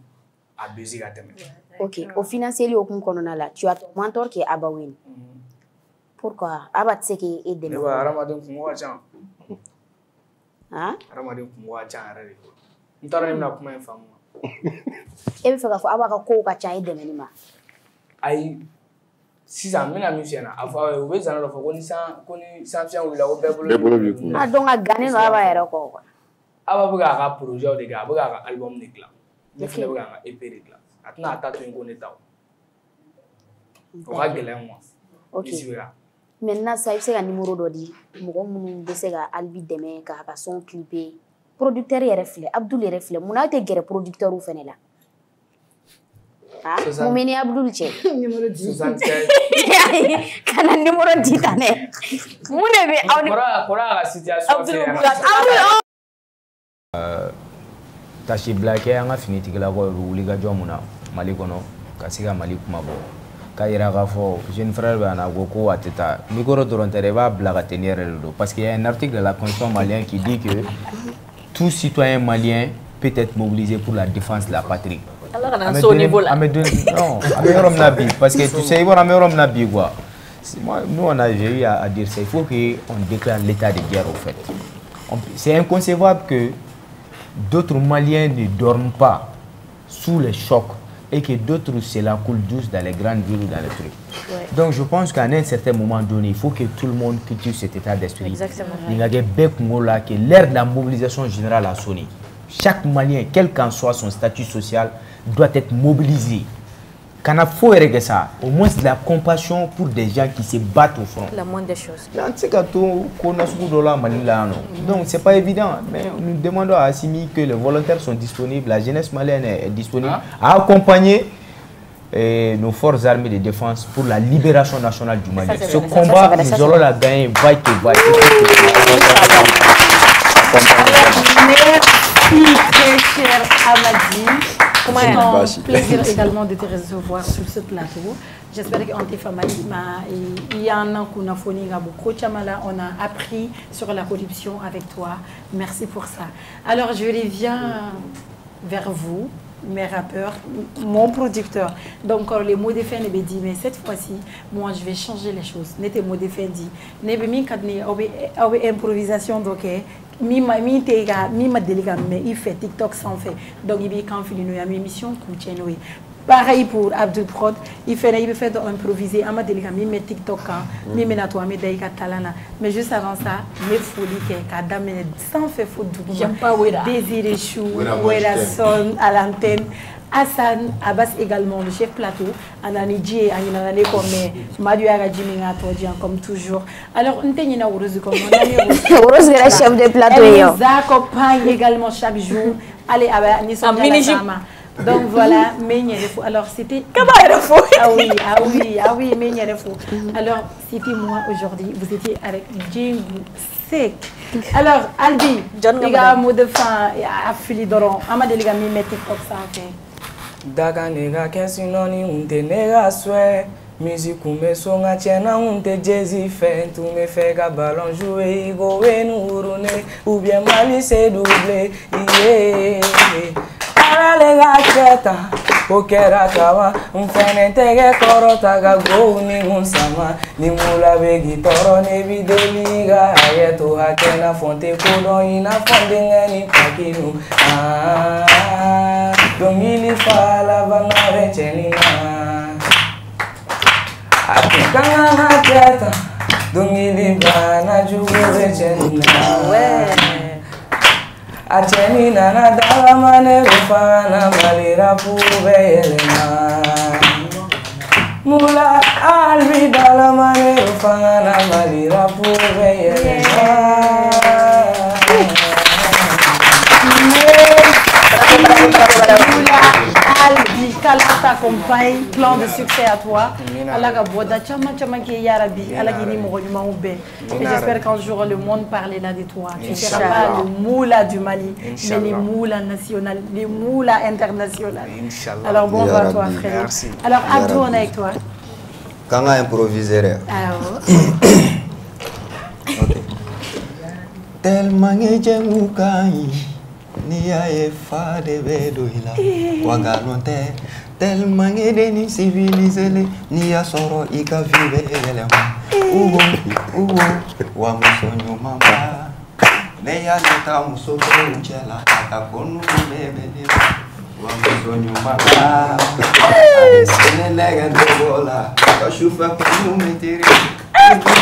a buzz ka tɛmɛ. Ok o financier hukumu kɔnɔna la tu as ton mentor qui est Abawin. Pourquoi Aba tɛ se k'e dɛmɛ? Ne ba hadamaden kungo ka ca. Han? Hadamaden kungo ka ca yɛrɛ de. N t'a dɔn ne bɛna kuma in faamu. E bɛ fɛ k'a fɔ Aba ka kow ka ca e dɛmɛni ma? Ayi sisan n bɛna min f'i ɲɛna a fɔ u bɛ zana dɔ fɔ ko ni san fiɲɛ wulila ko bɛɛ bolo b'i kun. A dɔn ka gannen don Aba yɛrɛ kɔ quoi. Aba bɛ k'a ka projet de kɛ a bɛ k'a ka album de dilan ne fana bɛ k'a ka EP de dilan a tɛna ta to yen ko ne ta o ka gɛlɛn quoi. Ok maintenant sisan i bɛ se ka numéro dɔ di mɔgɔ minnu bɛ se ka Albi dɛmɛ k'a ka son clipper producteur yɛrɛ filɛ Abdul yɛrɛ filɛ mun na tɛ gɛrɛ producteur fana la? Mun bɛ ni Abdul cɛ? Numéro 10. Kana numéro di tan dɛ. Mun de bɛ aw ni kɔrɔ ka situation Tashi Black an ka finitigilakaw bɛ wuli ka jɔ mun na Mali kɔnɔ ka se ka Mali kuma bɔ k'a yira k'a fɔ jeune frère bɛ yan a ko ko a tɛ taa micro dɔrɔn tɛ dɛ i b'a bila ka tenir yɛrɛ de don parce qu'il y a un article de la Constitution malienne qui dit que tout citoyen malien peut être mobilisé pour la défense de la patrie. Ala kana so niveau là. Non, an bɛ yɔrɔ min na bi parce que tu sais i bɔra an bɛ yɔrɔ min na bi quoi. Nous on a eu à dire ça, il faut qu'on déclare l'état de guerre au fait. C'est inconcevable que d'autres Maliens ne dorment pas sous les chocs et que d'autres se la coulent douce dans les grandes villes ou dans les trucs. Ouais. Donc je pense qu'à un certain moment donné, il faut que tout le monde cultive cet état d'esprit. Exactement. Il y a que l'ère de la mobilisation générale a sonné. Chaque Malien, quel qu'en soit son statut social, doit être mobilisé. Quand il faut régler ça, au moins de la compassion pour des gens qui se battent au front. La moindre des choses. Donc c'est pas évident, mais nous demandons à Assimi que les volontaires sont disponibles, la jeunesse malienne est disponible à accompagner nos forces armées de défense pour la libération nationale du Mali. Ce combat, nous allons la gagner, vaille que vaille. Merci très cher Amadi. C'est un plaisir également de te recevoir sur ce plateau. J'espère qu'on t'a fait il y en a qu'on a fourni on a appris sur la corruption avec toi. Merci pour ça. Alors je reviens vers vous, mes rappeurs, mon producteur. Donc les mots de fin, dit, mais cette fois-ci, moi je vais changer les choses. N'était mots de fin dit. Improvisation donc. Mi ma délicat mais il fait TikTok sans fait donc il y a une émission Pareil pour Abdul Prod, il fait improviser, il m'a dit que TikTok, il m'a talana. Mais juste avant ça, mes folies qui sans faire faute du J'aime pas Wera. Désiré Chou, Wera Son à l'antenne. Hassan Abbas également, le chef plateau. Ananidji, Ananane comme Madu Aradjiminga Todjian comme toujours. Alors, on est heureuse comme on est heureuse que la chef de plateau. Elle nous accompagne également chaque jour. Allez, nous sommes donc voilà, alors c'était... Ah oui, alors c'était moi aujourd'hui, vous étiez avec Djengou Sek. Alors, Albi, les gars, mot de fin, à Philidoron, Amadeliga mi met TikTok ça en fait. Daga nega kesinoni unte nega swe. Musique me songa chena unte jezi fe. Tu me fais ka ballon jouer, go enurune. Ou bien mali c'est doublé, yeah. Lega cheta, pokera kawa, mfene tege koro taga go ni unsama, ni mula begi toro ne bideliga, ayeto hakena fonte kodo ina fonde ngani pakinu, dongili fala bana rechenina, akikanga na cheta, dongili bana jugo rechenina. Acheni nana dala mane rufana malira pube yelena. Mula albi dala mane rufana malira pube yelena. Albi, qu'Allah t'accompagne, plein de succès à toi. Allah Gaboda, Tchama qui est Yarabi, Allah qui est Mourou Et j'espère qu'un jour le monde parlera de toi. Tu ne seras pas le moula du Mali, mais les moulas nationaux, les moulas internationaux. Alors bon à toi, frère. Alors Abdou, on est avec toi. Quand on improviser. Tellement Nia e fa de vedo ila wagalonte tellement de ni civilisé nia soro ika vive elema uwo wa musonyo mama ne ya neta musoto uchela atakonu bebe wa musonyo mama ne nega dola ka shufa kwa metiri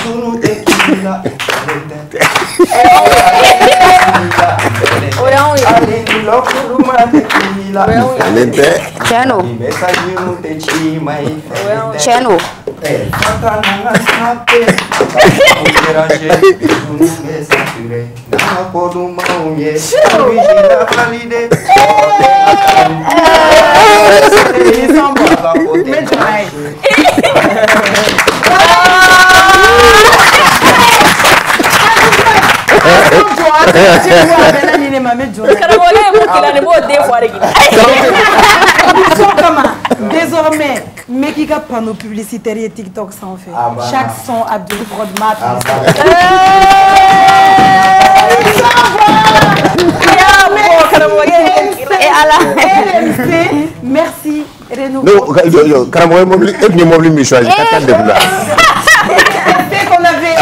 sunu tequila Chano. Chano. Désormais, mais qui a panneau publicitaire et TikTok sans fait. Chaque son Abdul Prod mat. Merci. Qu'on avait